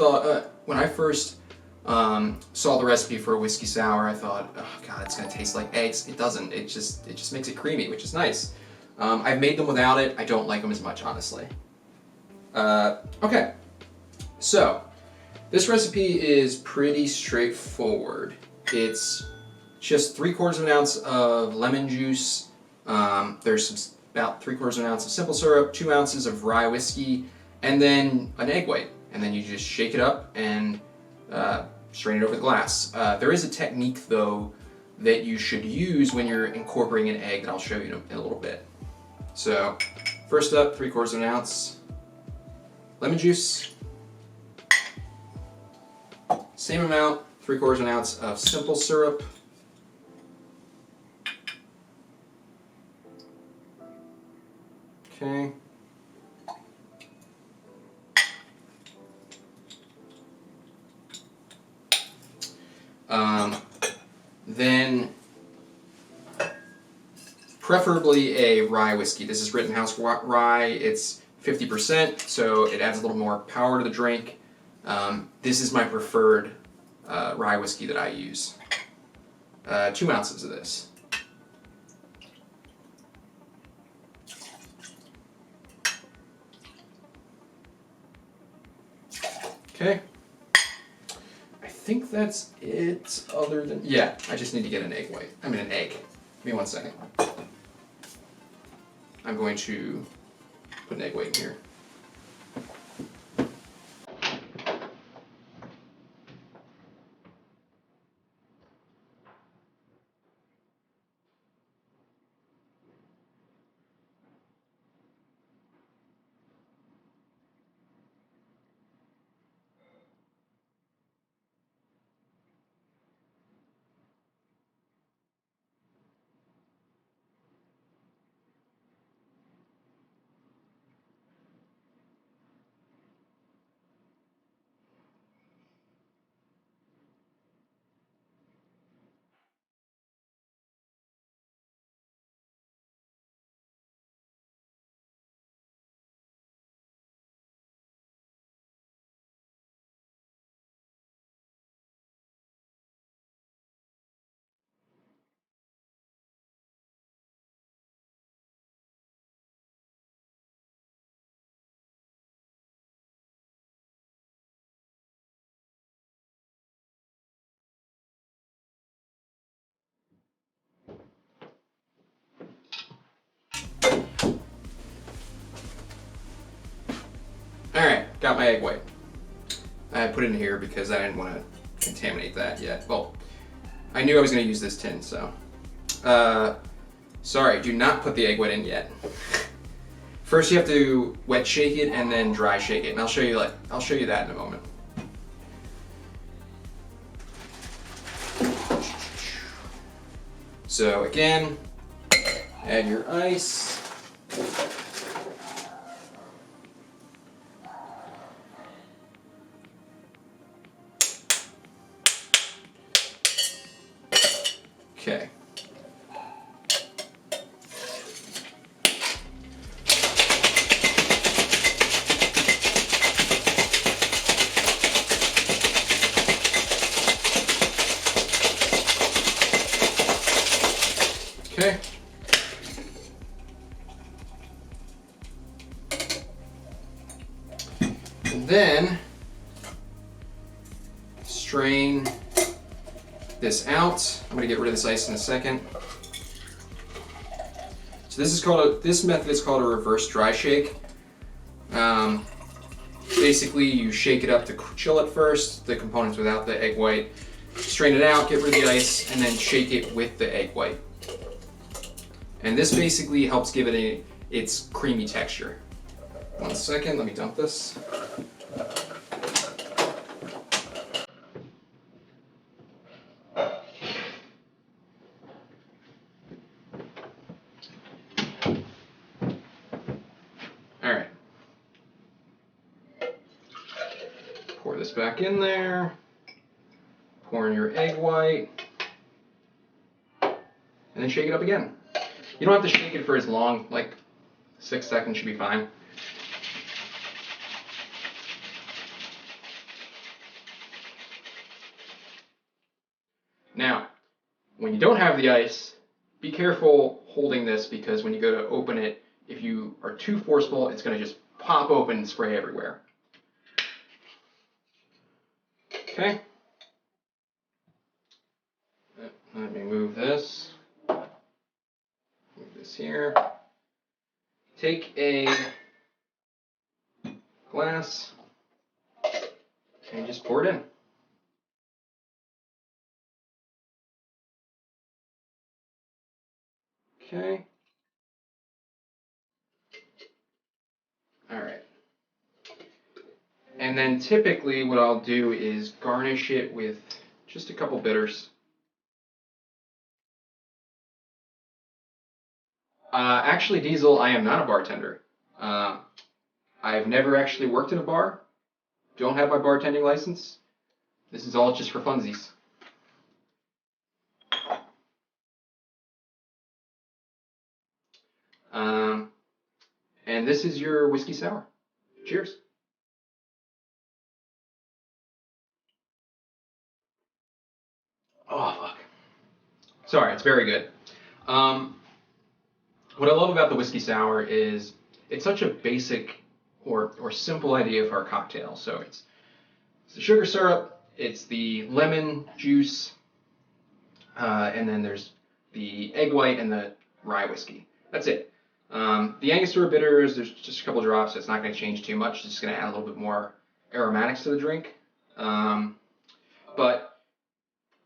Saw the recipe for a whiskey sour. I thought, oh god, it's gonna taste like eggs. It doesn't. It just makes it creamy, which is nice. I've made them without it. I don't like them as much, honestly. Okay, so this recipe is pretty straightforward. It's just 3/4 of an ounce of lemon juice. There's about 3/4 of an ounce of simple syrup, 2 ounces of rye whiskey, and then an egg white. And then you just shake it up and strain it over the glass. There is a technique, though, that you should use when you're incorporating an egg that I'll show you in a little bit. So, first up, 3/4 of an ounce lemon juice. Same amount, 3/4 of an ounce of simple syrup. Okay. Then preferably a rye whiskey. This is Rittenhouse rye. It's 50%, so it adds a little more power to the drink. This is my preferred rye whiskey that I use. 2 ounces of this. Okay. I think that's it, other than... Yeah, I just need to get an egg white. I mean an egg. Give me 1 second. I'm going to put an egg white in here. Alright, got my egg white. I put it in here because I didn't want to contaminate that yet. Well, I knew I was going to use this tin, so. Sorry, do not put the egg white in yet. First you have to wet shake it and then dry shake it, and I'll show you that in a moment. So again, add your ice. Okay. Okay. And then strain this out. I'm going to get rid of this ice in a second. So this method is called a reverse dry shake. Basically, you shake it up to chill it first, the components without the egg white. Strain it out, get rid of the ice, and then shake it with the egg white. And this basically helps give it its creamy texture. 1 second, let me dump this. Alright. Pour this back in there. Pour in your egg white. And then shake it up again. You don't have to shake it for as long, like 6 seconds should be fine. Now, when you don't have the ice, be careful holding this because when you go to open it, if you are too forceful, it's going to just pop open and spray everywhere. Okay. Let me move this. Move this here. Take a glass and just pour it in. Okay. All right. And then typically what I'll do is garnish it with just a couple bitters. Actually, Diesel, I am not a bartender. I've never actually worked in a bar. Don't have my bartending license. This is all just for funsies. And this is your whiskey sour. Cheers. Oh, fuck. Sorry, it's very good. What I love about the whiskey sour is it's such a basic or simple idea for our cocktail. So it's the sugar syrup, it's the lemon juice, and then there's the egg white and the rye whiskey. That's it. The Angostura bitters, there's just a couple drops, so it's not going to change too much. It's just going to add a little bit more aromatics to the drink. But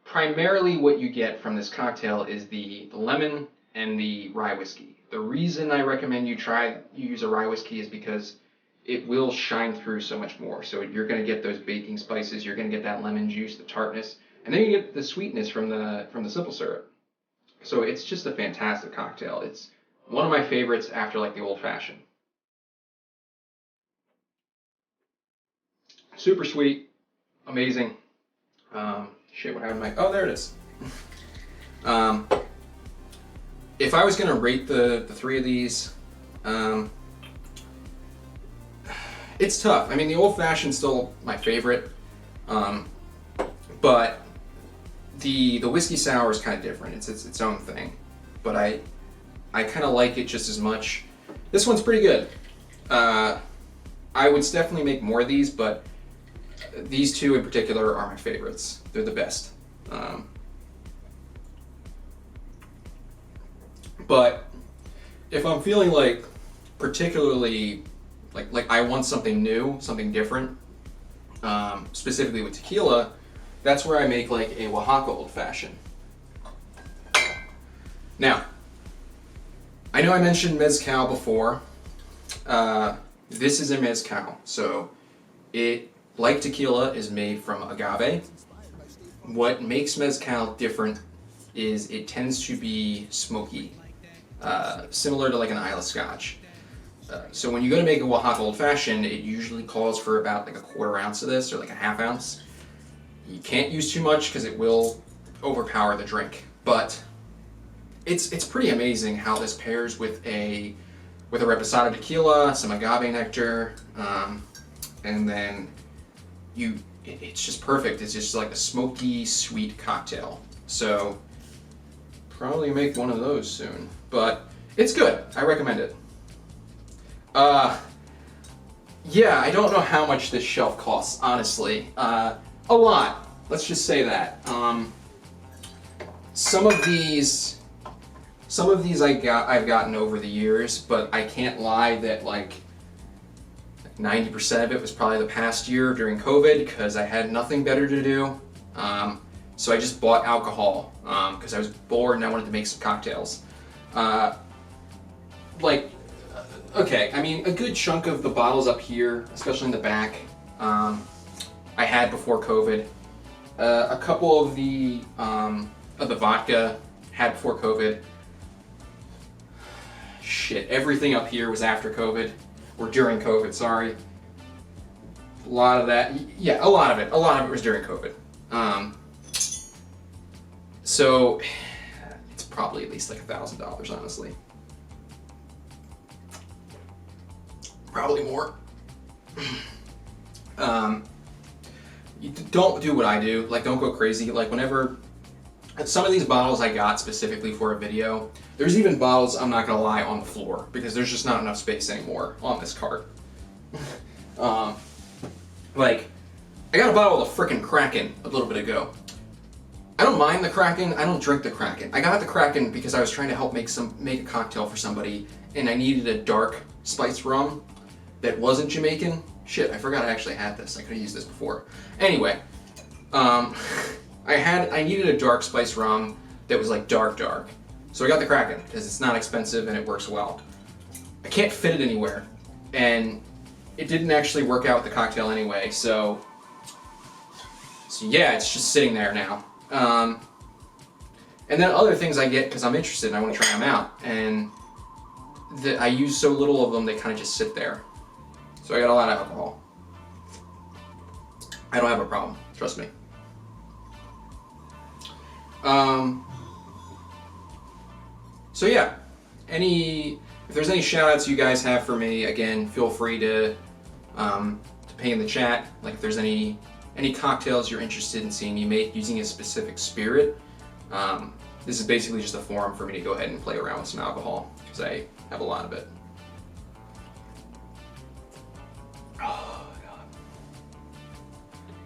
primarily what you get from this cocktail is the lemon and the rye whiskey. The reason I recommend you use a rye whiskey is because it will shine through so much more. So you're going to get those baking spices, you're going to get that lemon juice, the tartness, and then you get the sweetness from the simple syrup. So it's just a fantastic cocktail. It's one of my favorites after like the old fashioned. Super sweet, amazing. Shit, what happened to my... Oh, there it is. If I was going to rate the three of these, it's tough. I mean, the old fashioned's still my favorite, but the whiskey sour is kind of different. It's its own thing, but I kind of like it just as much. This one's pretty good. I would definitely make more of these, but these two in particular are my favorites. They're the best. But if I'm feeling like particularly like I want something new, something different, specifically with tequila, that's where I make like a Oaxaca Old Fashioned. Now, I know I mentioned mezcal before. This is a mezcal, so it, like tequila, is made from agave. What makes mezcal different is it tends to be smoky, similar to like an Isle of Scotch. So when you go to make a Oaxaca Old Fashioned, it usually calls for about like a quarter ounce of this or like a half ounce. You can't use too much because it will overpower the drink, but it's pretty amazing how this pairs with a reposado tequila, some agave nectar, and then it's just perfect. It's just like a smoky, sweet cocktail. So probably make one of those soon, but it's good. I recommend it. Yeah, I don't know how much this shelf costs, honestly. A lot. Let's just say that. Some of these I've gotten over the years, but I can't lie that like 90% of it was probably the past year during COVID because I had nothing better to do. So I just bought alcohol because I was bored and I wanted to make some cocktails. Okay, I mean, a good chunk of the bottles up here, especially in the back, I had before COVID. A couple of the vodka had before COVID. Shit, everything up here was after COVID, or during COVID, sorry. A lot of that, yeah, a lot of it was during COVID. So, it's probably at least like $1,000, honestly. Probably more. You don't do what I do. Like, don't go crazy. Like, whenever Some of these bottles I got specifically for a video. There's even bottles, I'm not gonna lie, on the floor because there's just not enough space anymore on this cart. Like, I got a bottle of the frickin' Kraken a little bit ago. I don't mind the Kraken, I don't drink the Kraken. I got the Kraken because I was trying to help make a cocktail for somebody, and I needed a dark spiced rum that wasn't Jamaican. Shit, I forgot I actually had this. I could have used this before. Anyway, I needed a dark spiced rum that was like dark. So I got the Kraken because it's not expensive and it works well. I can't fit it anywhere, and it didn't actually work out with the cocktail anyway, so yeah, it's just sitting there now. And then other things I get because I'm interested and I want to try them out, and I use so little of them they kind of just sit there. So I got a lot of alcohol. I don't have a problem, trust me. So yeah, if there's any shout outs you guys have for me, again, feel free to pay in the chat. Like if there's any cocktails you're interested in seeing me make using a specific spirit, this is basically just a forum for me to go ahead and play around with some alcohol because I have a lot of it. Oh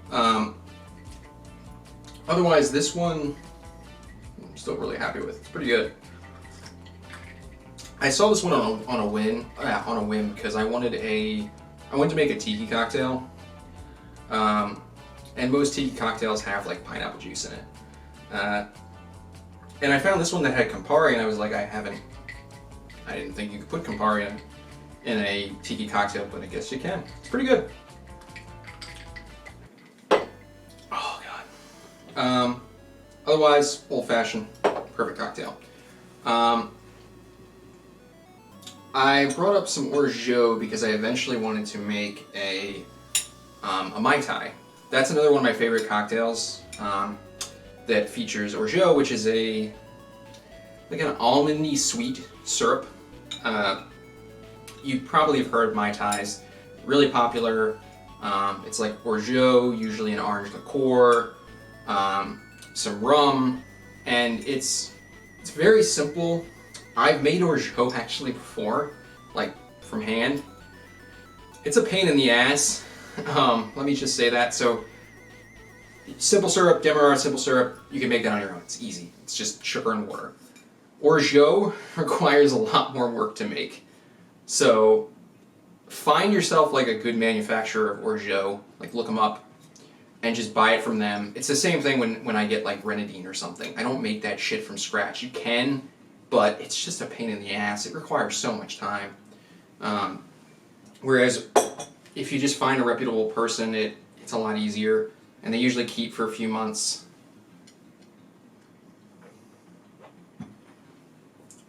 god. Otherwise, this one I'm still really happy with. It's pretty good. I saw this one on a whim because I wanted to make a tiki cocktail. And most tiki cocktails have like pineapple juice in it. And I found this one that had Campari, and I was like, I didn't think you could put Campari in a tiki cocktail, but I guess you can. It's pretty good. Oh god. Otherwise, old-fashioned, perfect cocktail. I brought up some orgeat because I eventually wanted to make a Mai Tai. That's another one of my favorite cocktails that features orgeat, which is like an almondy sweet syrup. You probably have heard Mai Tais, really popular. It's like orgeat, usually an orange liqueur, some rum, and it's very simple. I've made orgeat actually before, like from hand. It's a pain in the ass. Let me just say that. So, simple syrup, Demerara simple syrup, you can make that on your own. It's easy. It's just sugar and water. Orgeat requires a lot more work to make. So, find yourself like a good manufacturer of orgeat, like look them up, and just buy it from them. It's the same thing when I get like grenadine or something. I don't make that shit from scratch. You can, but it's just a pain in the ass. It requires so much time. Whereas if you just find a reputable person, it's a lot easier, and they usually keep for a few months.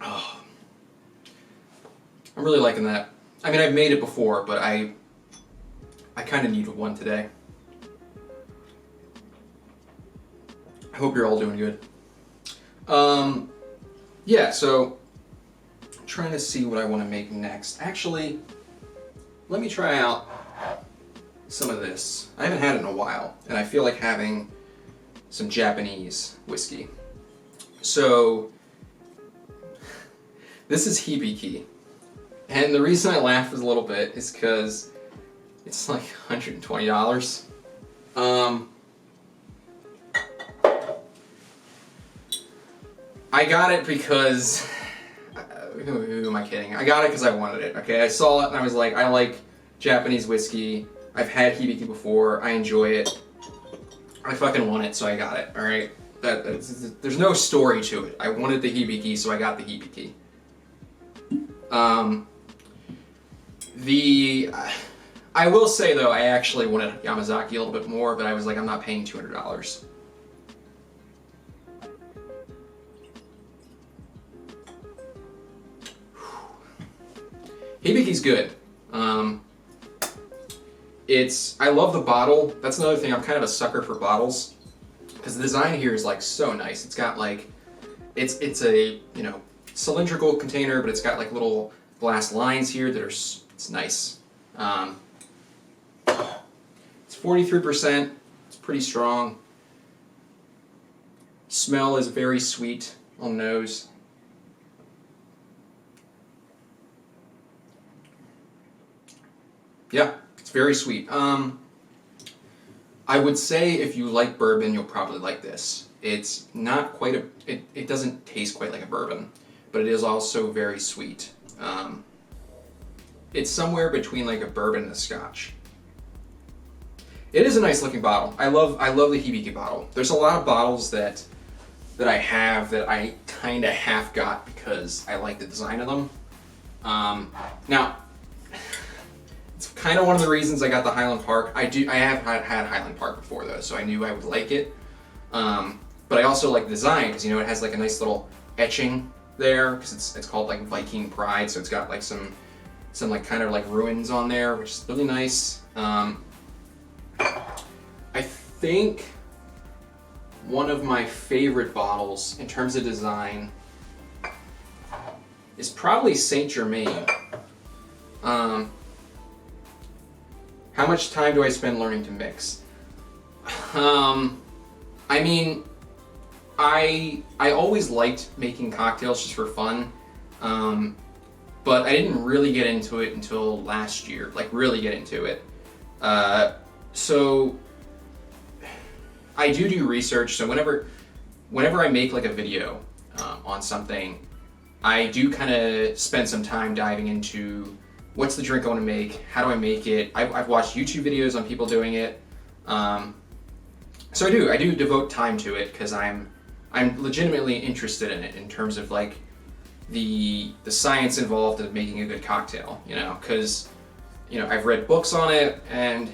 Oh, I'm really liking that. I mean, I've made it before, but I kind of need one today. I hope you're all doing good. Yeah, so I'm trying to see what I want to make next. Actually, let me try out some of this. I haven't had it in a while, and I feel like having some Japanese whiskey. So, this is Hibiki. And the reason I laughed a little bit is because it's like $120. I got it because, who am I kidding? I got it because I wanted it, okay? I saw it and I was like, I like Japanese whiskey. I've had Hibiki before. I enjoy it. I fucking want it, so I got it, alright? There's no story to it. I wanted the Hibiki, so I got the Hibiki. I will say though, I actually wanted Yamazaki a little bit more, but I was like, I'm not paying $200. Hibiki's good. I love the bottle. That's another thing, I'm kind of a sucker for bottles. Because the design here is like so nice. It's got like, it's a, cylindrical container, but it's got like little glass lines here that are, it's nice. It's 43%, it's pretty strong. Smell is very sweet on the nose. Yeah, it's very sweet. I would say if you like bourbon, you'll probably like this. It's not quite it doesn't taste quite like a bourbon, but it is also very sweet. It's somewhere between like a bourbon and a Scotch. It is a nice looking bottle. I love the Hibiki bottle. There's a lot of bottles that I have that I kind of half got because I like the design of them. Now, it's kind of one of the reasons I got the Highland Park. I have had Highland Park before though, so I knew I would like it. But I also like the design because, you know, it has like a nice little etching there because it's called like Viking Pride, so it's got like some like kind of like ruins on there, which is really nice. I think one of my favorite bottles in terms of design is probably Saint Germain. How much time do I spend learning to mix? I mean, I always liked making cocktails just for fun, but I didn't really get into it until last year, like really get into it. So I do research, so whenever I make like a video on something, I do kind of spend some time diving into what's the drink I want to make, how do I make it. I've watched YouTube videos on people doing it. So I do devote time to it because I'm legitimately interested in it in terms of like the science involved in making a good cocktail, you know, because, you know, I've read books on it, and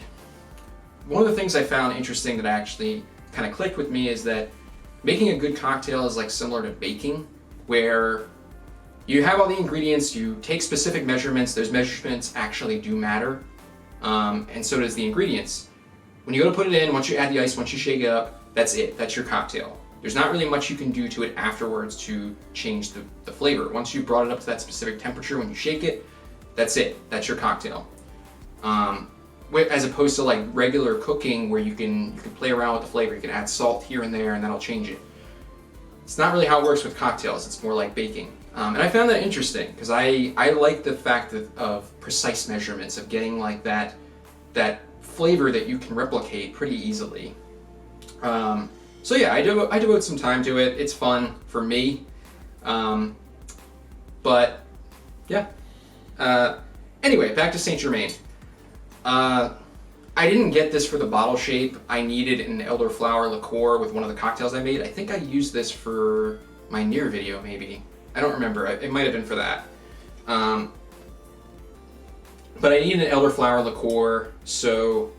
one of the things I found interesting that actually kind of clicked with me is that making a good cocktail is like similar to baking, where you have all the ingredients, you take specific measurements, those measurements actually do matter, and so does the ingredients. When you go to put it in, once you add the ice, once you shake it up, that's it, that's your cocktail. There's not really much you can do to it afterwards to change the flavor. Once you brought it up to that specific temperature, when you shake it, that's it, that's your cocktail. As opposed to like regular cooking where you can play around with the flavor, you can add salt here and there and that'll change it. It's not really how it works with cocktails, it's more like baking. And I found that interesting because I like the fact of precise measurements, of getting like that flavor that you can replicate pretty easily. So yeah, I devote some time to it. It's fun for me. But yeah. Anyway, back to Saint Germain. I didn't get this for the bottle shape. I needed an elderflower liqueur with one of the cocktails I made. I think I used this for my near video, maybe. I don't remember. It might have been for that. But I needed an elderflower liqueur, so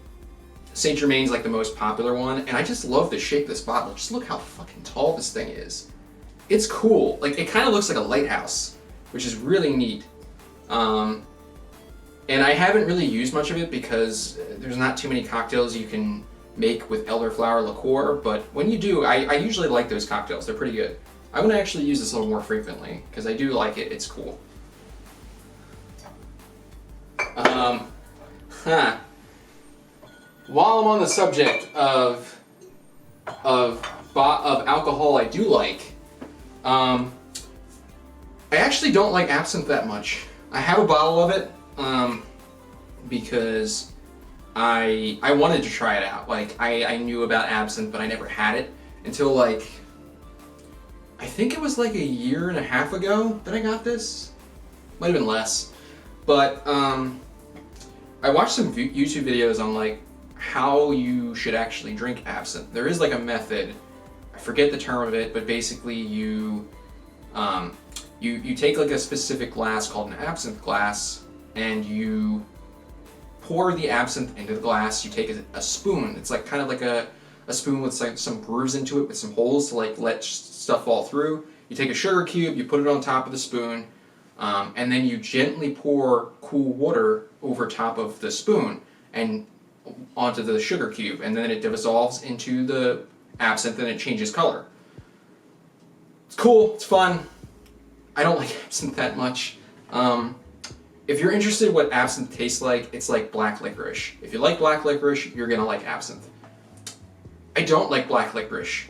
Saint Germain's like the most popular one, and I just love the shape of this bottle. Just look how fucking tall this thing is. It's cool. Like, it kind of looks like a lighthouse, which is really neat. And I haven't really used much of it because there's not too many cocktails you can make with elderflower liqueur, but when you do, I usually like those cocktails. They're pretty good. I want to actually use this a little more frequently because I do like it. It's cool. While I'm on the subject of alcohol I do like, I actually don't like absinthe that much. I have a bottle of it because I wanted to try it out. Like, I knew about absinthe, but I never had it until like, I think it was like a year and a half ago that I got this. Might have been less. But I watched some YouTube videos on like how you should actually drink absinthe. There is like a method. I forget the term of it, but basically you take like a specific glass called an absinthe glass, and you pour the absinthe into the glass. You take a spoon. It's like kind of like a spoon with like some grooves into it with some holes to like let stuff fall through. You take a sugar cube, you put it on top of the spoon, and then you gently pour cool water over top of the spoon and onto the sugar cube, and then it dissolves into the absinthe and it changes color. It's cool, it's fun. I don't like absinthe that much. If you're interested in what absinthe tastes like, it's like black licorice. If you like black licorice, you're gonna like absinthe. I don't like black licorice.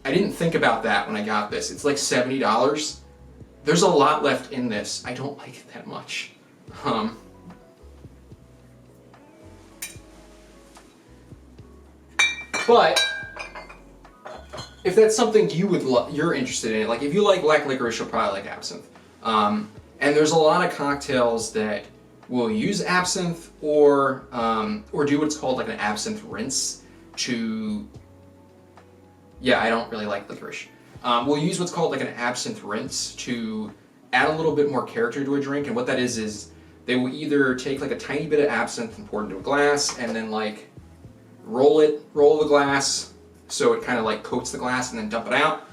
I didn't think about that when I got this. It's like $70. There's a lot left in this. I don't like it that much. But if that's something you're interested in, like if you like black licorice, you'll probably like absinthe. And there's a lot of cocktails that will use absinthe or do what's called like an absinthe rinse to. Yeah, I don't really like licorice. We'll use what's called like an absinthe rinse to add a little bit more character to a drink, and what that is they will either take like a tiny bit of absinthe and pour it into a glass, and then like roll the glass so it kind of like coats the glass and then dump it out.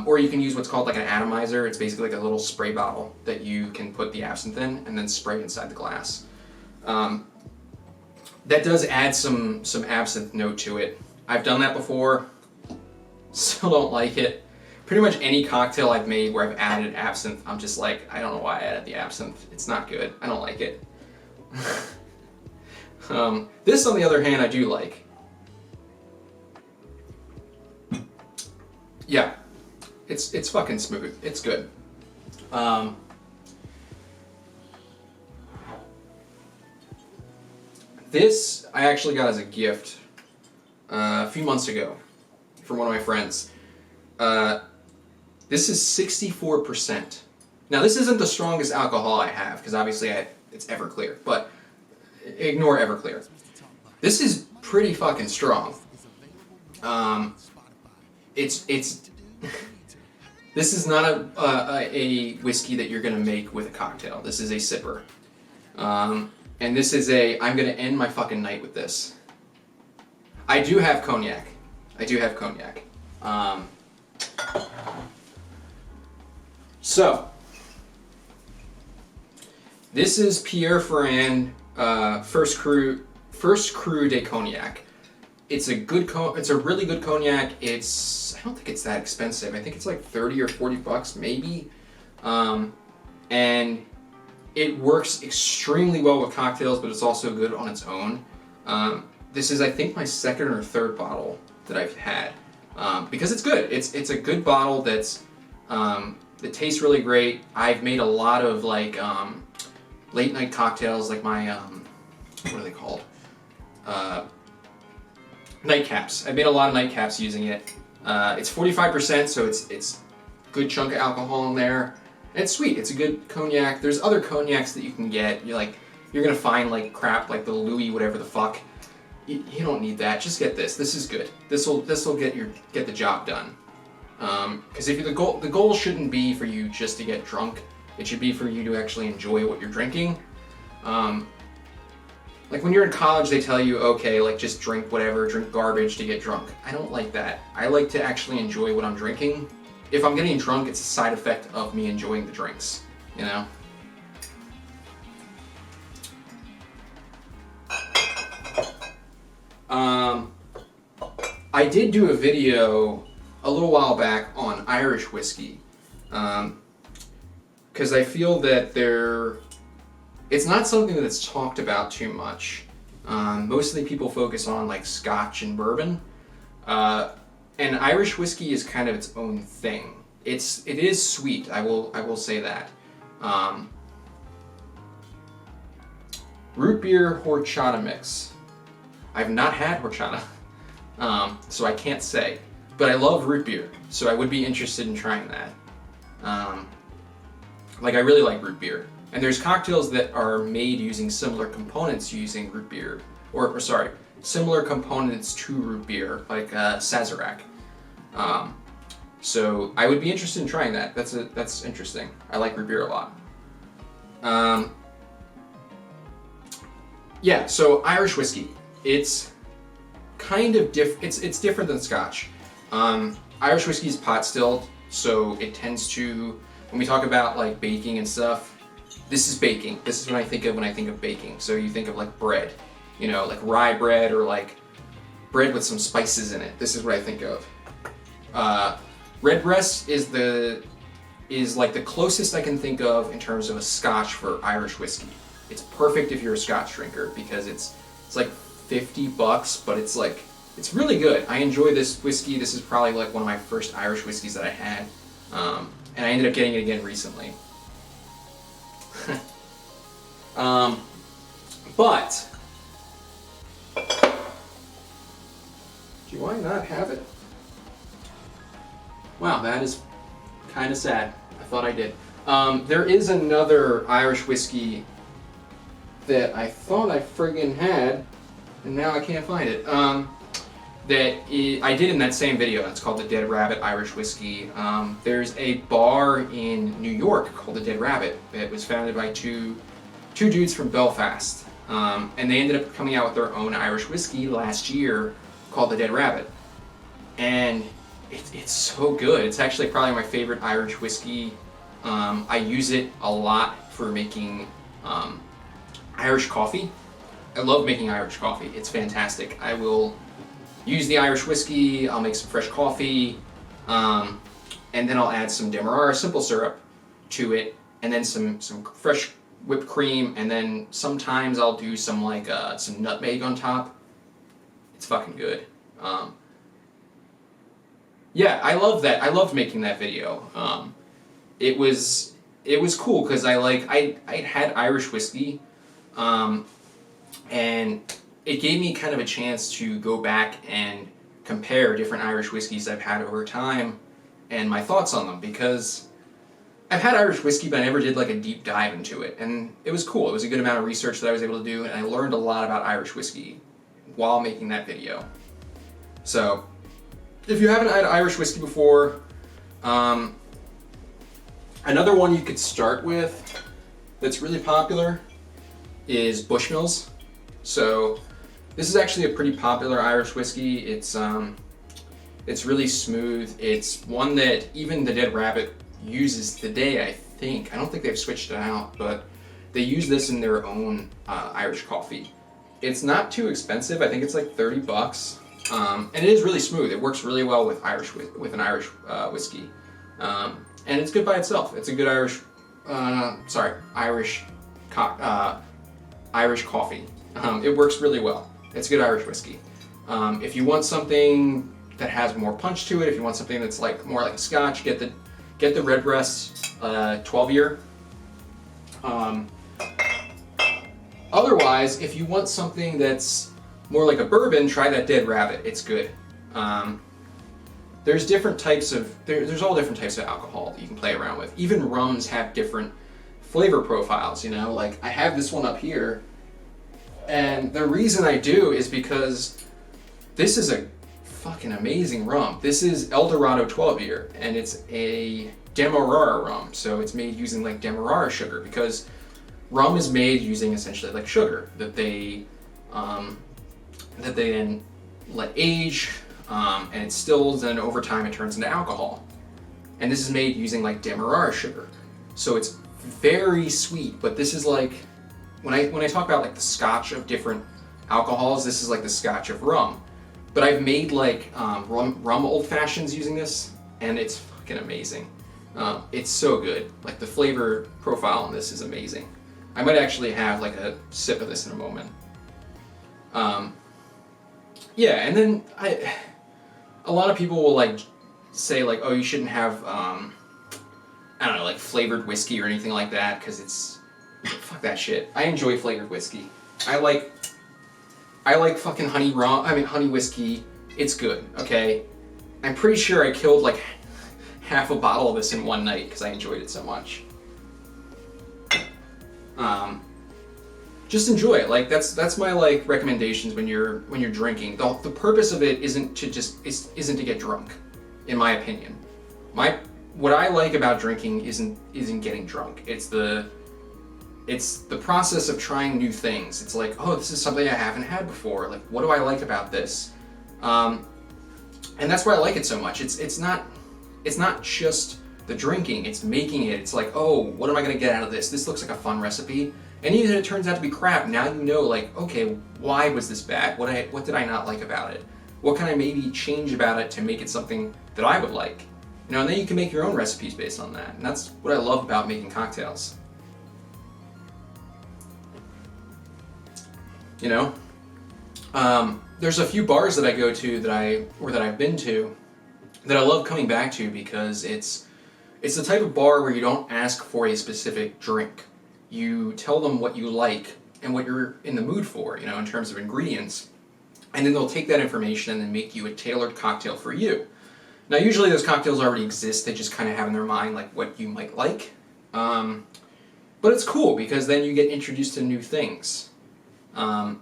Or you can use what's called like an atomizer. It's basically like a little spray bottle that you can put the absinthe in and then spray inside the glass. That does add some absinthe note to it. I've done that before. Still don't like it. Pretty much any cocktail I've made where I've added absinthe, I'm just like, I don't know why I added the absinthe. It's not good. I don't like it. This, on the other hand, I do like. Yeah, it's fucking smooth. It's good. This I actually got as a gift a few months ago from one of my friends. This is 64%. Now this isn't the strongest alcohol I have, because obviously it's Everclear, but ignore Everclear. This is pretty fucking strong. It's this is not a whiskey that you're gonna make with a cocktail. This is a sipper. And this is I'm gonna end my fucking night with this. I do have cognac. So, this is Pierre Ferrand First Cru de Cognac. It's a really good cognac. I don't think it's that expensive. I think it's like 30 or 40 bucks maybe. And it works extremely well with cocktails, but it's also good on its own. This is, I think, my second or third bottle that I've had. Because it's good. It's a good bottle that tastes really great. I've made a lot of like late night cocktails, like my what are they called? Nightcaps. I made a lot of nightcaps using it. It's 45%, so it's a good chunk of alcohol in there. And it's sweet. It's a good cognac. There's other cognacs that you can get. You're gonna find like crap like the Louis whatever the fuck. You don't need that. Just get this. This is good. This will get the job done. Because if the goal shouldn't be for you just to get drunk. It should be for you to actually enjoy what you're drinking. Like when you're in college, they tell you, okay, like just drink whatever, drink garbage to get drunk. I don't like that. I like to actually enjoy what I'm drinking. If I'm getting drunk, it's a side effect of me enjoying the drinks, you know? I did do a video a little while back on Irish whiskey, because I feel that it's not something that's talked about too much. Mostly people focus on like Scotch and bourbon, and Irish whiskey is kind of its own thing. It is sweet. I will say that. Root beer horchata mix. I've not had horchata, so I can't say. But I love root beer, so I would be interested in trying that. Like I really like root beer. And there's cocktails that are made using similar components using root beer, or sorry, similar components to root beer, like Sazerac. So I would be interested in trying that. That's interesting. I like root beer a lot. Yeah, so Irish whiskey. It's kind of it's different than Scotch. Irish whiskey is pot stilled, so it tends to, when we talk about like baking and stuff, this is baking. This is what I think of when I think of baking. So you think of like bread, like rye bread or like bread with some spices in it. This is what I think of. Redbreast is like the closest I can think of in terms of a Scotch for Irish whiskey. It's perfect if you're a Scotch drinker because it's like $50, but it's like it's really good. I enjoy this whiskey. This is probably like one of my first Irish whiskeys that I had. And I ended up getting it again recently. But do I not have it? Wow, that is kind of sad. I thought I did. There is another Irish whiskey that I thought I friggin' had, and now I can't find it. I did in that same video. It's called the Dead Rabbit Irish Whiskey. There's a bar in New York called the Dead Rabbit. It was founded by two dudes from Belfast, and they ended up coming out with their own Irish whiskey last year called the Dead Rabbit, and it's so good. It's actually probably my favorite Irish whiskey. I use it a lot for making Irish coffee. I love making Irish coffee. It's fantastic. I will use the Irish whiskey, I'll make some fresh coffee, and then I'll add some Demerara simple syrup to it, and then some fresh whipped cream, and then sometimes I'll do some some nutmeg on top. It's fucking good. Yeah, I love that. I loved making that video. It was cool because I had Irish whiskey, and it gave me kind of a chance to go back and compare different Irish whiskeys I've had over time and my thoughts on them, because I've had Irish whiskey but I never did like a deep dive into it, and it was cool. It was a good amount of research that I was able to do, and I learned a lot about Irish whiskey while making that video. So if you haven't had Irish whiskey before, another one you could start with that's really popular is Bushmills. So this is actually a pretty popular Irish whiskey. It's really smooth. It's one that even the Dead Rabbit uses today, I think. I don't think they've switched it out, but they use this in their own Irish coffee. It's not too expensive. I think it's like $30. And it is really smooth. It works really well with an Irish whiskey. And it's good by itself. It's a good Irish coffee. It works really well. It's good Irish whiskey. If you want something that has more punch to it, if you want something that's like more like a Scotch, get the Redbreast 12-year. Otherwise, if you want something that's more like a bourbon, try that Dead Rabbit. It's good. There's different types of there's all different types of alcohol that you can play around with. Even rums have different flavor profiles. You know, like I have this one up here. And the reason I do is because this is a fucking amazing rum. This is El Dorado 12-year, and it's a Demerara rum. So it's made using like Demerara sugar, because rum is made using essentially like sugar that they then let age, and it stills, and over time it turns into alcohol. And this is made using like Demerara sugar. So it's very sweet, but this is like, when I talk about like the Scotch of different alcohols, this is like the Scotch of rum. But I've made like rum old fashions using this, and it's fucking amazing. It's so good. Like the flavor profile on this is amazing. I might actually have like a sip of this in a moment. Yeah, and then a lot of people will like say like, oh, you shouldn't have I don't know, like flavored whiskey or anything like that, because it's fuck that shit. I enjoy flavored whiskey. I like fucking honey whiskey. It's good, okay? I'm pretty sure I killed like half a bottle of this in one night because I enjoyed it so much. Just enjoy it. Like that's my like recommendations when you're drinking. The purpose of it isn't to get drunk, in my opinion. What I like about drinking isn't getting drunk. It's the process of trying new things. It's like, oh, this is something I haven't had before. Like, what do I like about this? And that's why I like it so much. It's not just the drinking, it's making it. It's like, oh, what am I gonna get out of this? This looks like a fun recipe. And even if it turns out to be crap, now you know, like, okay, why was this bad? What did I not like about it? What can I maybe change about it to make it something that I would like? You know, and then you can make your own recipes based on that. And that's what I love about making cocktails. You know? There's a few bars that I go to that I've been to that I love coming back to because it's the type of bar where you don't ask for a specific drink. You tell them what you like and what you're in the mood for, you know, in terms of ingredients. And then they'll take that information and then make you a tailored cocktail for you. Now, usually those cocktails already exist. They just kind of have in their mind like what you might like. But it's cool because then you get introduced to new things. And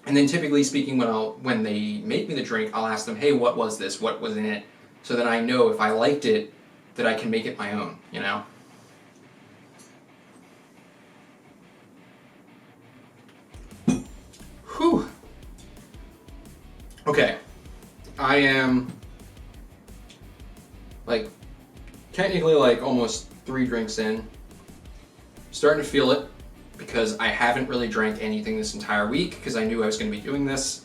then typically speaking, when they make me the drink, I'll ask them, hey, what was this? What was in it? So that I know if I liked it, that I can make it my own, you know? Whew. Okay. I am, like, technically, like, almost 3 drinks in. Starting to feel it, because I haven't really drank anything this entire week, because I knew I was going to be doing this.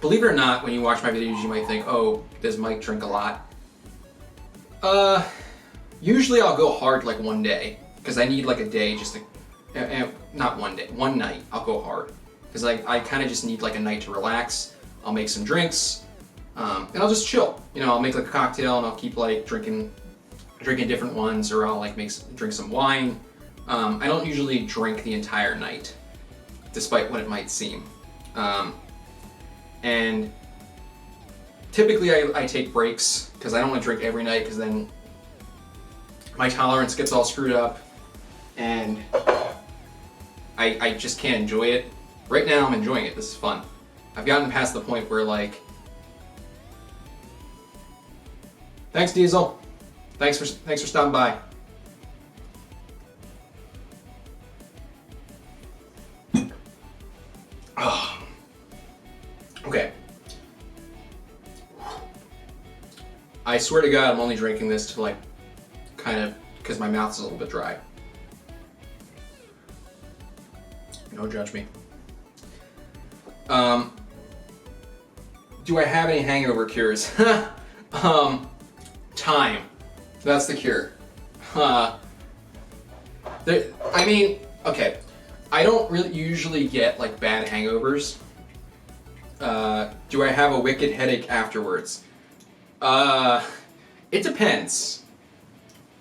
Believe it or not, when you watch my videos, you might think, oh, does Mike drink a lot? Usually I'll go hard like one day, because I need like a day just to, not one day, one night I'll go hard. Because I kind of just need like a night to relax. I'll make some drinks, and I'll just chill. You know, I'll make like a cocktail and I'll keep like drinking different ones, or I'll like drink some wine. I don't usually drink the entire night, despite what it might seem. And typically I take breaks, because I don't want to drink every night, because then my tolerance gets all screwed up, and I just can't enjoy it. Right now I'm enjoying it, this is fun. I've gotten past the point where like, thanks Diesel, thanks for stopping by. Oh. Okay. I swear to God, I'm only drinking this to like, kind of, because my mouth is a little bit dry. Don't judge me. Do I have any hangover cures? Time. That's the cure. I mean, okay. I don't really usually get like bad hangovers. Do I have a wicked headache afterwards? It depends.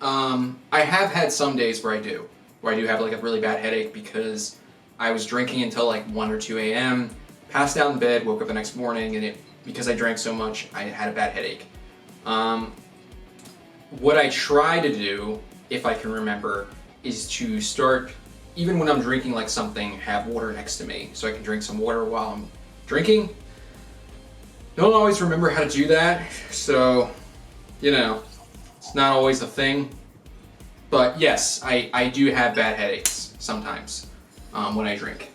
I have had some days where I do have like a really bad headache because I was drinking until like 1 or 2 a.m., passed out in bed, woke up the next morning, and because I drank so much, I had a bad headache. What I try to do, if I can remember, is to start, even when I'm drinking like something, have water next to me so I can drink some water while I'm drinking. Don't always remember how to do that, so, you know, it's not always a thing. But yes, I do have bad headaches sometimes when I drink.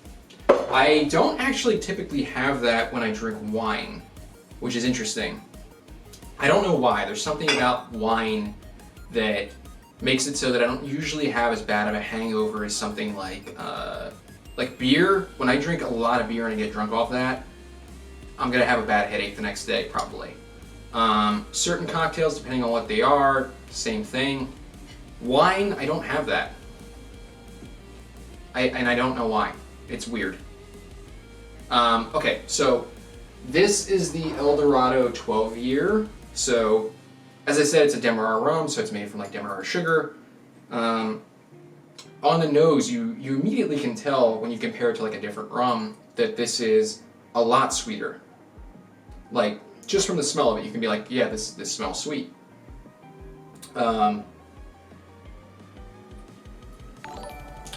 I don't actually typically have that when I drink wine, which is interesting. I don't know why. There's something about wine that makes it so that I don't usually have as bad of a hangover as something like beer. When I drink a lot of beer and I get drunk off that, I'm gonna have a bad headache the next day, probably. Certain cocktails, depending on what they are, same thing. Wine, I don't have that. And I don't know why. It's weird. Okay, so this is the El Dorado 12 year. So, as I said, it's a Demerara rum, so it's made from like Demerara sugar. On the nose, you immediately can tell when you compare it to like a different rum that this is a lot sweeter. Like, just from the smell of it, you can be like, yeah, this smells sweet.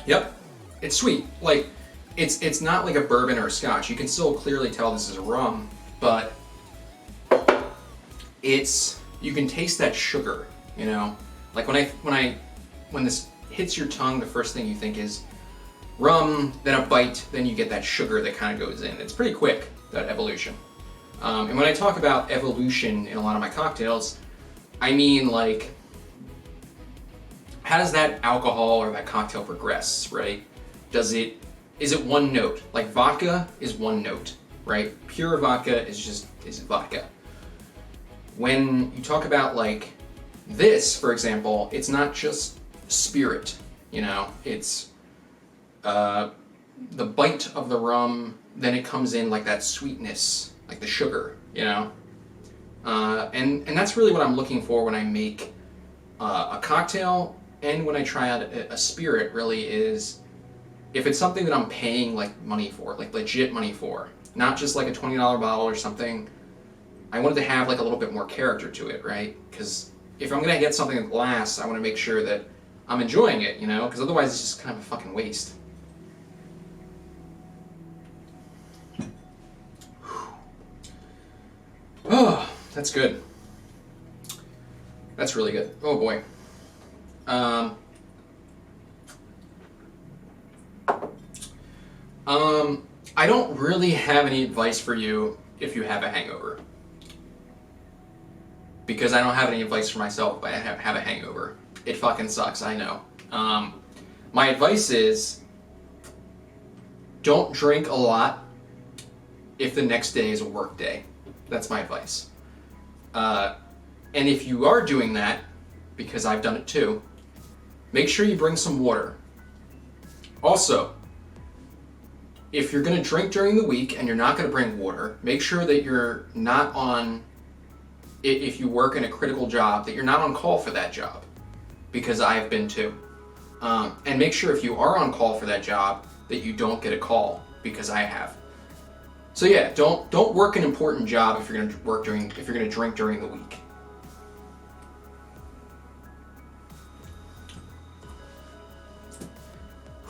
Yep, it's sweet. Like, it's not like a bourbon or a scotch. You can still clearly tell this is a rum, but you can taste that sugar, you know? Like when this hits your tongue, the first thing you think is rum, then a bite, then you get that sugar that kind of goes in. It's pretty quick, that evolution. And when I talk about evolution in a lot of my cocktails, I mean like, how does that alcohol or that cocktail progress, right? Is it one note? Like vodka is one note, right? Pure vodka is vodka. When you talk about like this, for example, it's not just spirit, you know, it's bite of the rum, then it comes in like that sweetness, like the sugar, you know? And that's really what I'm looking for when I make a cocktail and when I try out a spirit, really, is if it's something that I'm paying like money for, like legit money for, not just like a $20 bottle or something. I wanted to have like a little bit more character to it, right? Because if I'm gonna get something that lasts, I want to make sure that I'm enjoying it, you know? Because otherwise it's just kind of a fucking waste. Oh, that's good. That's really good. Oh boy. I don't really have any advice for you if you have a hangover. Because I don't have any advice for myself if I have a hangover. It fucking sucks, I know. My advice is, don't drink a lot if the next day is a work day. That's my advice. And if you are doing that, because I've done it too, make sure you bring some water. Also, if you're going to drink during the week and you're not going to bring water, make sure that you're not on, if you work in a critical job, that you're not on call for that job, because I've been too. And make sure if you are on call for that job that you don't get a call, because I have. So yeah, don't work an important job if you're going to drink during the week.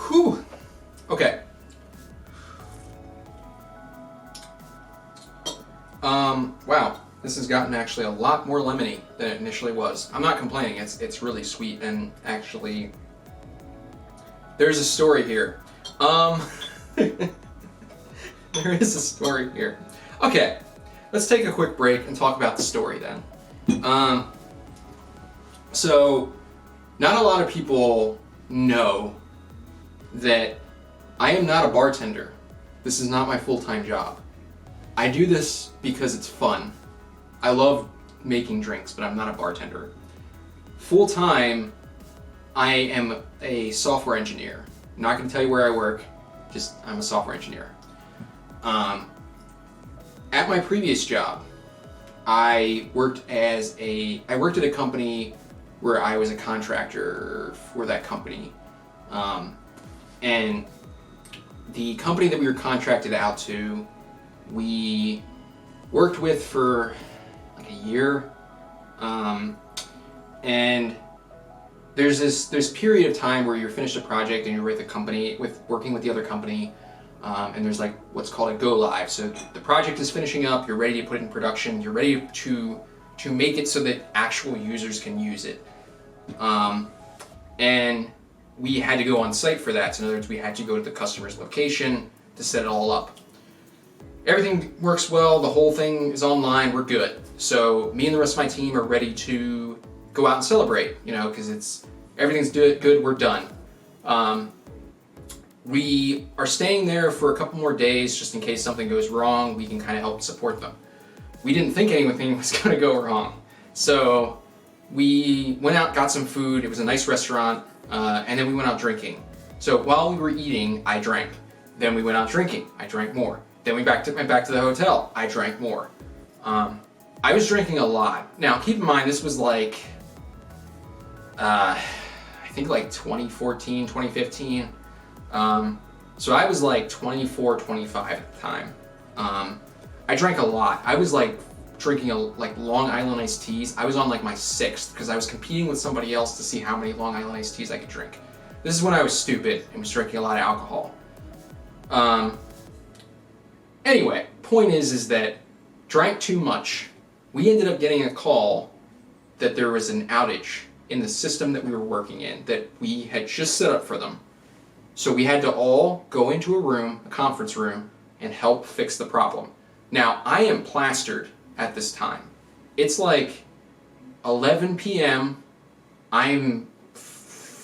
Whew. Okay. Wow, this has gotten actually a lot more lemony than it initially was. I'm not complaining, it's really sweet, and actually, there's a story here. There is a story here. Okay, let's take a quick break and talk about the story then. So, not a lot of people know that I am not a bartender. This is not my full-time job. I do this because it's fun. I love making drinks, but I'm not a bartender. Full-time, I am a software engineer. I'm not going to tell you where I work, just I'm a software engineer. At my previous job, I worked at a company where I was a contractor for that company. And the company that we were contracted out to, we worked with for like a year, and there's this period of time where you're finished a project and you're with the company, working with the other company, and there's like what's called a go live. So the project is finishing up, you're ready to put it in production, you're ready to make it so that actual users can use it, and we had to go on site for that. So in other words, we had to go to the customer's location to set it all up. Everything works well, the whole thing is online, we're good. So me and the rest of my team are ready to go out and celebrate, you know, because everything's good, we're done. We are staying there for a couple more days just in case something goes wrong, we can kind of help support them. We didn't think anything was gonna go wrong. So we went out, got some food, it was a nice restaurant, and then we went out drinking. So while we were eating, I drank. Then we went out drinking, I drank more. Then we went back to the hotel. I drank more. I was drinking a lot. Now, keep in mind, this was like, I think like 2014, 2015. So I was like 24, 25 at the time. I drank a lot. I was like drinking like Long Island iced teas. I was on like my 6th because I was competing with somebody else to see how many Long Island iced teas I could drink. This is when I was stupid and was drinking a lot of alcohol. Anyway, point is that drank too much. We ended up getting a call that there was an outage in the system that we were working in that we had just set up for them. So we had to all go into a conference room, and help fix the problem. Now, I am plastered at this time. It's like 11 p.m. I'm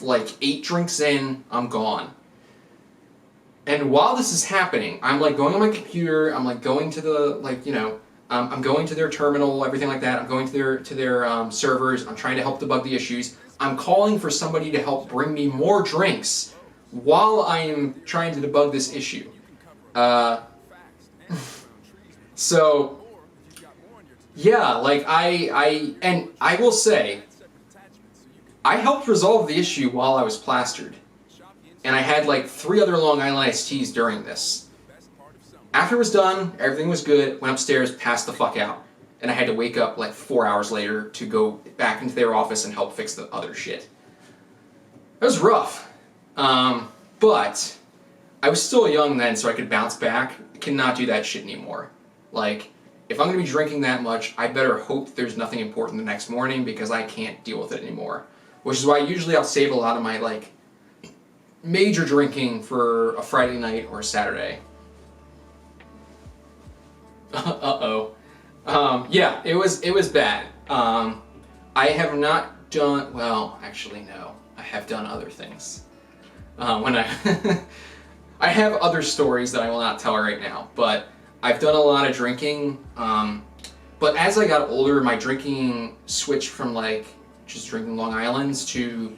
like 8 drinks in, I'm gone. And while this is happening, I'm like going on my computer, I'm like going to the, I'm going to their terminal, everything like that. I'm going to their servers, I'm trying to help debug the issues. I'm calling for somebody to help bring me more drinks while I am trying to debug this issue. So, yeah, like and I will say, I helped resolve the issue while I was plastered. And I had like 3 other Long Island iced teas during this. After it was done, everything was good, went upstairs, passed the fuck out. And I had to wake up like 4 hours later to go back into their office and help fix the other shit. It was rough. But I was still young then, so I could bounce back. I cannot do that shit anymore. Like, if I'm going to be drinking that much, I better hope there's nothing important the next morning because I can't deal with it anymore. Which is why usually I'll save a lot of my, like, major drinking for a Friday night or a Saturday. Uh-oh. Yeah, it was bad. I have not done, well, actually no. I have done other things. I have other stories that I will not tell right now, but I've done a lot of drinking. But as I got older, my drinking switched from like just drinking Long Island's to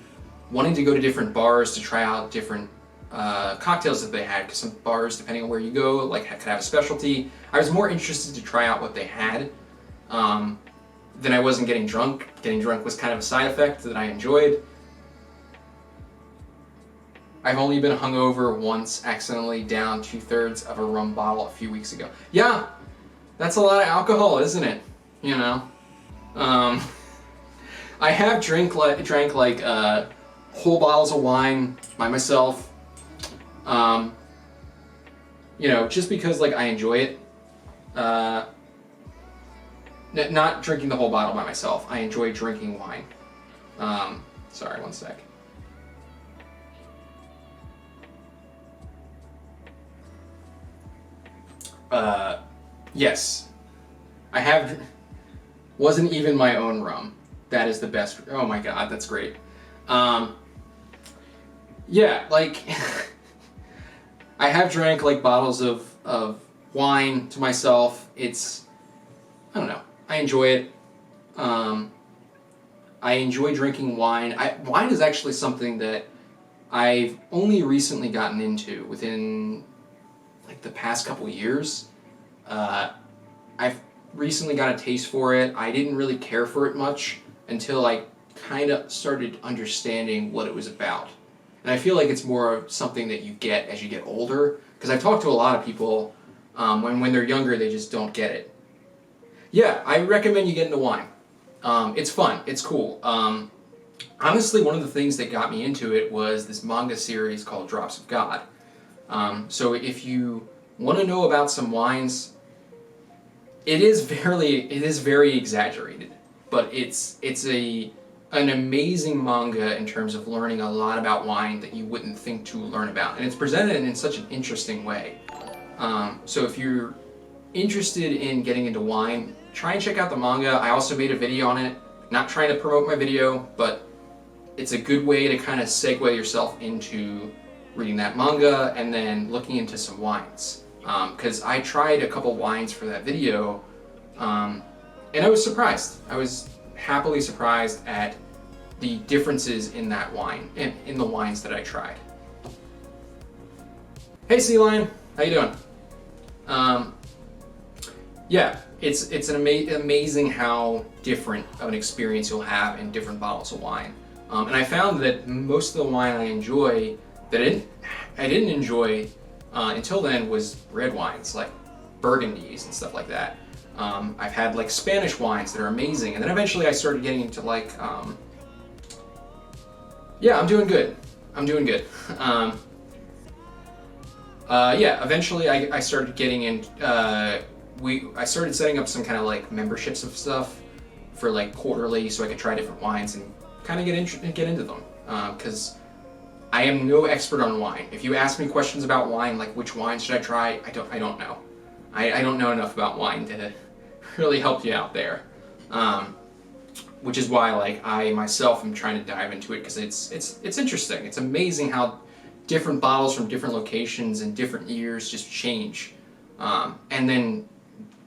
wanting to go to different bars to try out different cocktails that they had, because some bars, depending on where you go, like could have a specialty. I was more interested to try out what they had than I was in getting drunk. Getting drunk was kind of a side effect that I enjoyed. I've only been hungover once, accidentally down 2/3 of a rum bottle a few weeks ago. Yeah, that's a lot of alcohol, isn't it? You know? I have drank like whole bottles of wine by myself. You know, just because like I enjoy it. Not drinking the whole bottle by myself. I enjoy drinking wine. Sorry, one sec. Yes. I have... Wasn't even my own rum. That is the best... Oh my god, that's great. Yeah, like... I have drank, like, bottles of wine to myself. It's... I don't know. I enjoy it. I enjoy drinking wine. Wine is actually something that I've only recently gotten into within, like, the past couple years. I've recently got a taste for it. I didn't really care for it much until I kind of started understanding what it was about. And I feel like it's more of something that you get as you get older, because I've talked to a lot of people, when they're younger, they just don't get it. Yeah, I recommend you get into wine. It's fun. It's cool. Honestly, one of the things that got me into it was this manga series called Drops of God. So if you want to know about some wines, it is very exaggerated, but it's an amazing manga in terms of learning a lot about wine that you wouldn't think to learn about, and it's presented in such an interesting way. So if you're interested in getting into wine, try and check out the manga. I also made a video on it. Not trying to promote my video, but it's a good way to kind of segue yourself into reading that manga and then looking into some wines. Because I tried a couple wines for that video, and I was surprised. I was happily surprised at the differences in that wine, in the wines that I tried. Hey Sea Lion, how you doing? Yeah, it's an amazing how different of an experience you'll have in different bottles of wine. And I found that most of the wine I enjoy that I didn't enjoy until then was red wines, like Burgundies and stuff like that. I've had like Spanish wines that are amazing, and then eventually I started getting into like, yeah, I'm doing good. Yeah, eventually I started getting in, I started setting up some kind of like memberships of stuff for like quarterly, so I could try different wines and kind of get into them, because I am no expert on wine. If you ask me questions about wine, like which wine should I try, I don't know. I don't know enough about wine to really help you out there. Which is why like I myself am trying to dive into it, because it's interesting. It's amazing how different bottles from different locations and different years just change. And then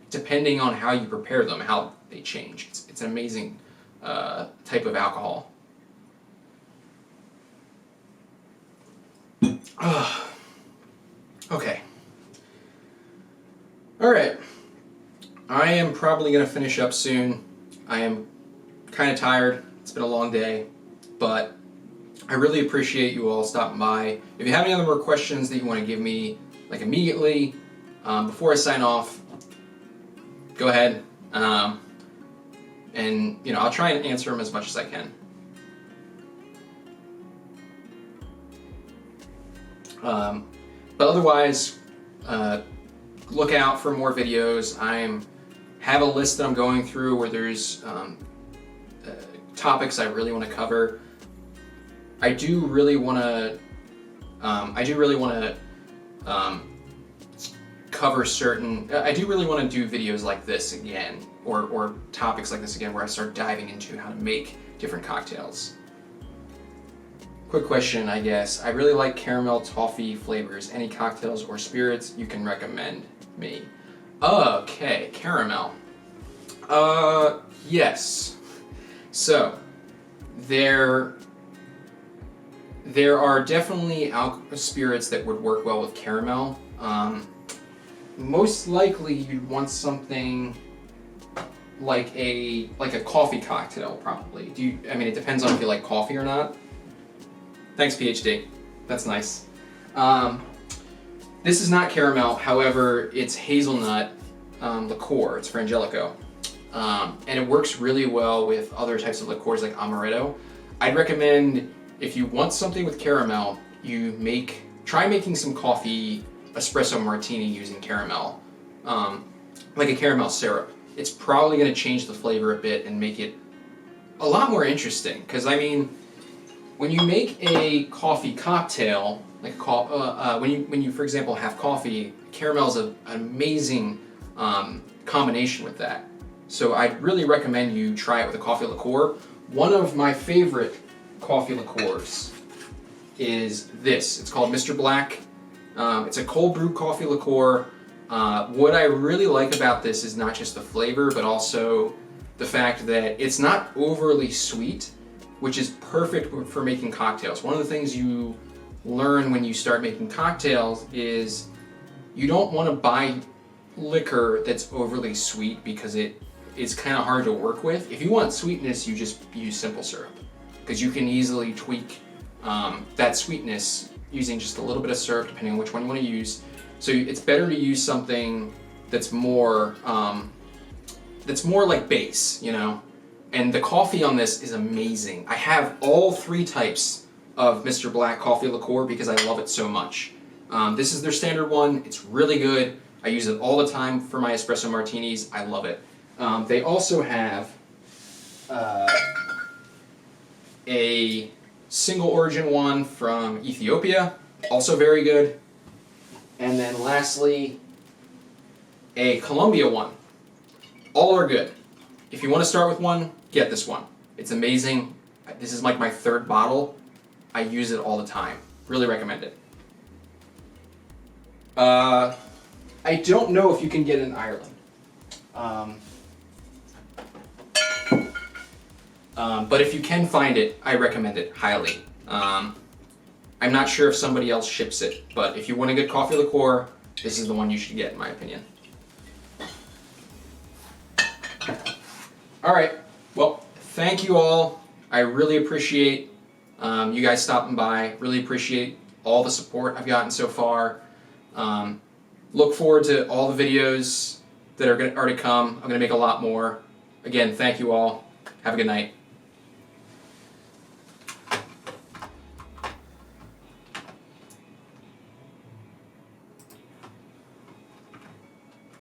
depending on how you prepare them, how they change. It's an amazing type of alcohol. Okay. Alright. I am probably going to finish up soon. I am kind of tired. It's been a long day. But I really appreciate you all stopping by. If you have any other more questions that you want to give me, like immediately, before I sign off, go ahead. And, you know, I'll try and answer them as much as I can. But otherwise, look out for more videos. Have a list that I'm going through where there's topics I really want to cover. I do really want to cover certain. I do really want to do videos like this again, or topics like this again, where I start diving into how to make different cocktails. Quick question, I guess. I really like caramel toffee flavors. Any cocktails or spirits you can recommend me? Okay, caramel. Yes. So, there are definitely spirits that would work well with caramel. Most likely you'd want something like a coffee cocktail, probably. I mean, it depends on if you like coffee or not. Thanks, PhD. That's nice. This is not caramel, however, it's hazelnut liqueur. It's Frangelico. And it works really well with other types of liqueurs like amaretto. I'd recommend, if you want something with caramel, try making some coffee espresso martini using caramel, like a caramel syrup. It's probably going to change the flavor a bit and make it a lot more interesting. Because I mean, when you make a coffee cocktail, like when you for example have coffee, caramel is an amazing combination with that. So I'd really recommend you try it with a coffee liqueur. One of my favorite coffee liqueurs is this. It's called Mr. Black. It's a cold brew coffee liqueur. What I really like about this is not just the flavor, but also the fact that it's not overly sweet, which is perfect for making cocktails. One of the things you learn when you start making cocktails is you don't want to buy liquor that's overly sweet because it is kind of hard to work with. If you want sweetness, you just use simple syrup, because you can easily tweak that sweetness using just a little bit of syrup, depending on which one you want to use. So it's better to use something that's more like base, you know. And the coffee on this is amazing. I have all 3 types of Mr. Black coffee liqueur because I love it so much. This is their standard one. It's really good. I use it all the time for my espresso martinis. I love it. They also have a single origin one from Ethiopia, also very good. And then lastly, a Colombia one. All are good. If you want to start with one, get this one. It's amazing. This is like my 3rd bottle. I use it all the time. Really recommend it. I don't know if you can get it in Ireland. But if you can find it, I recommend it highly. I'm not sure if somebody else ships it, but if you want a good coffee liqueur, this is the one you should get, in my opinion. Alright, well, thank you all. I really appreciate you guys stopping by. Really appreciate all the support I've gotten so far. Look forward to all the videos that are to come. I'm going to make a lot more. Again, thank you all. Have a good night.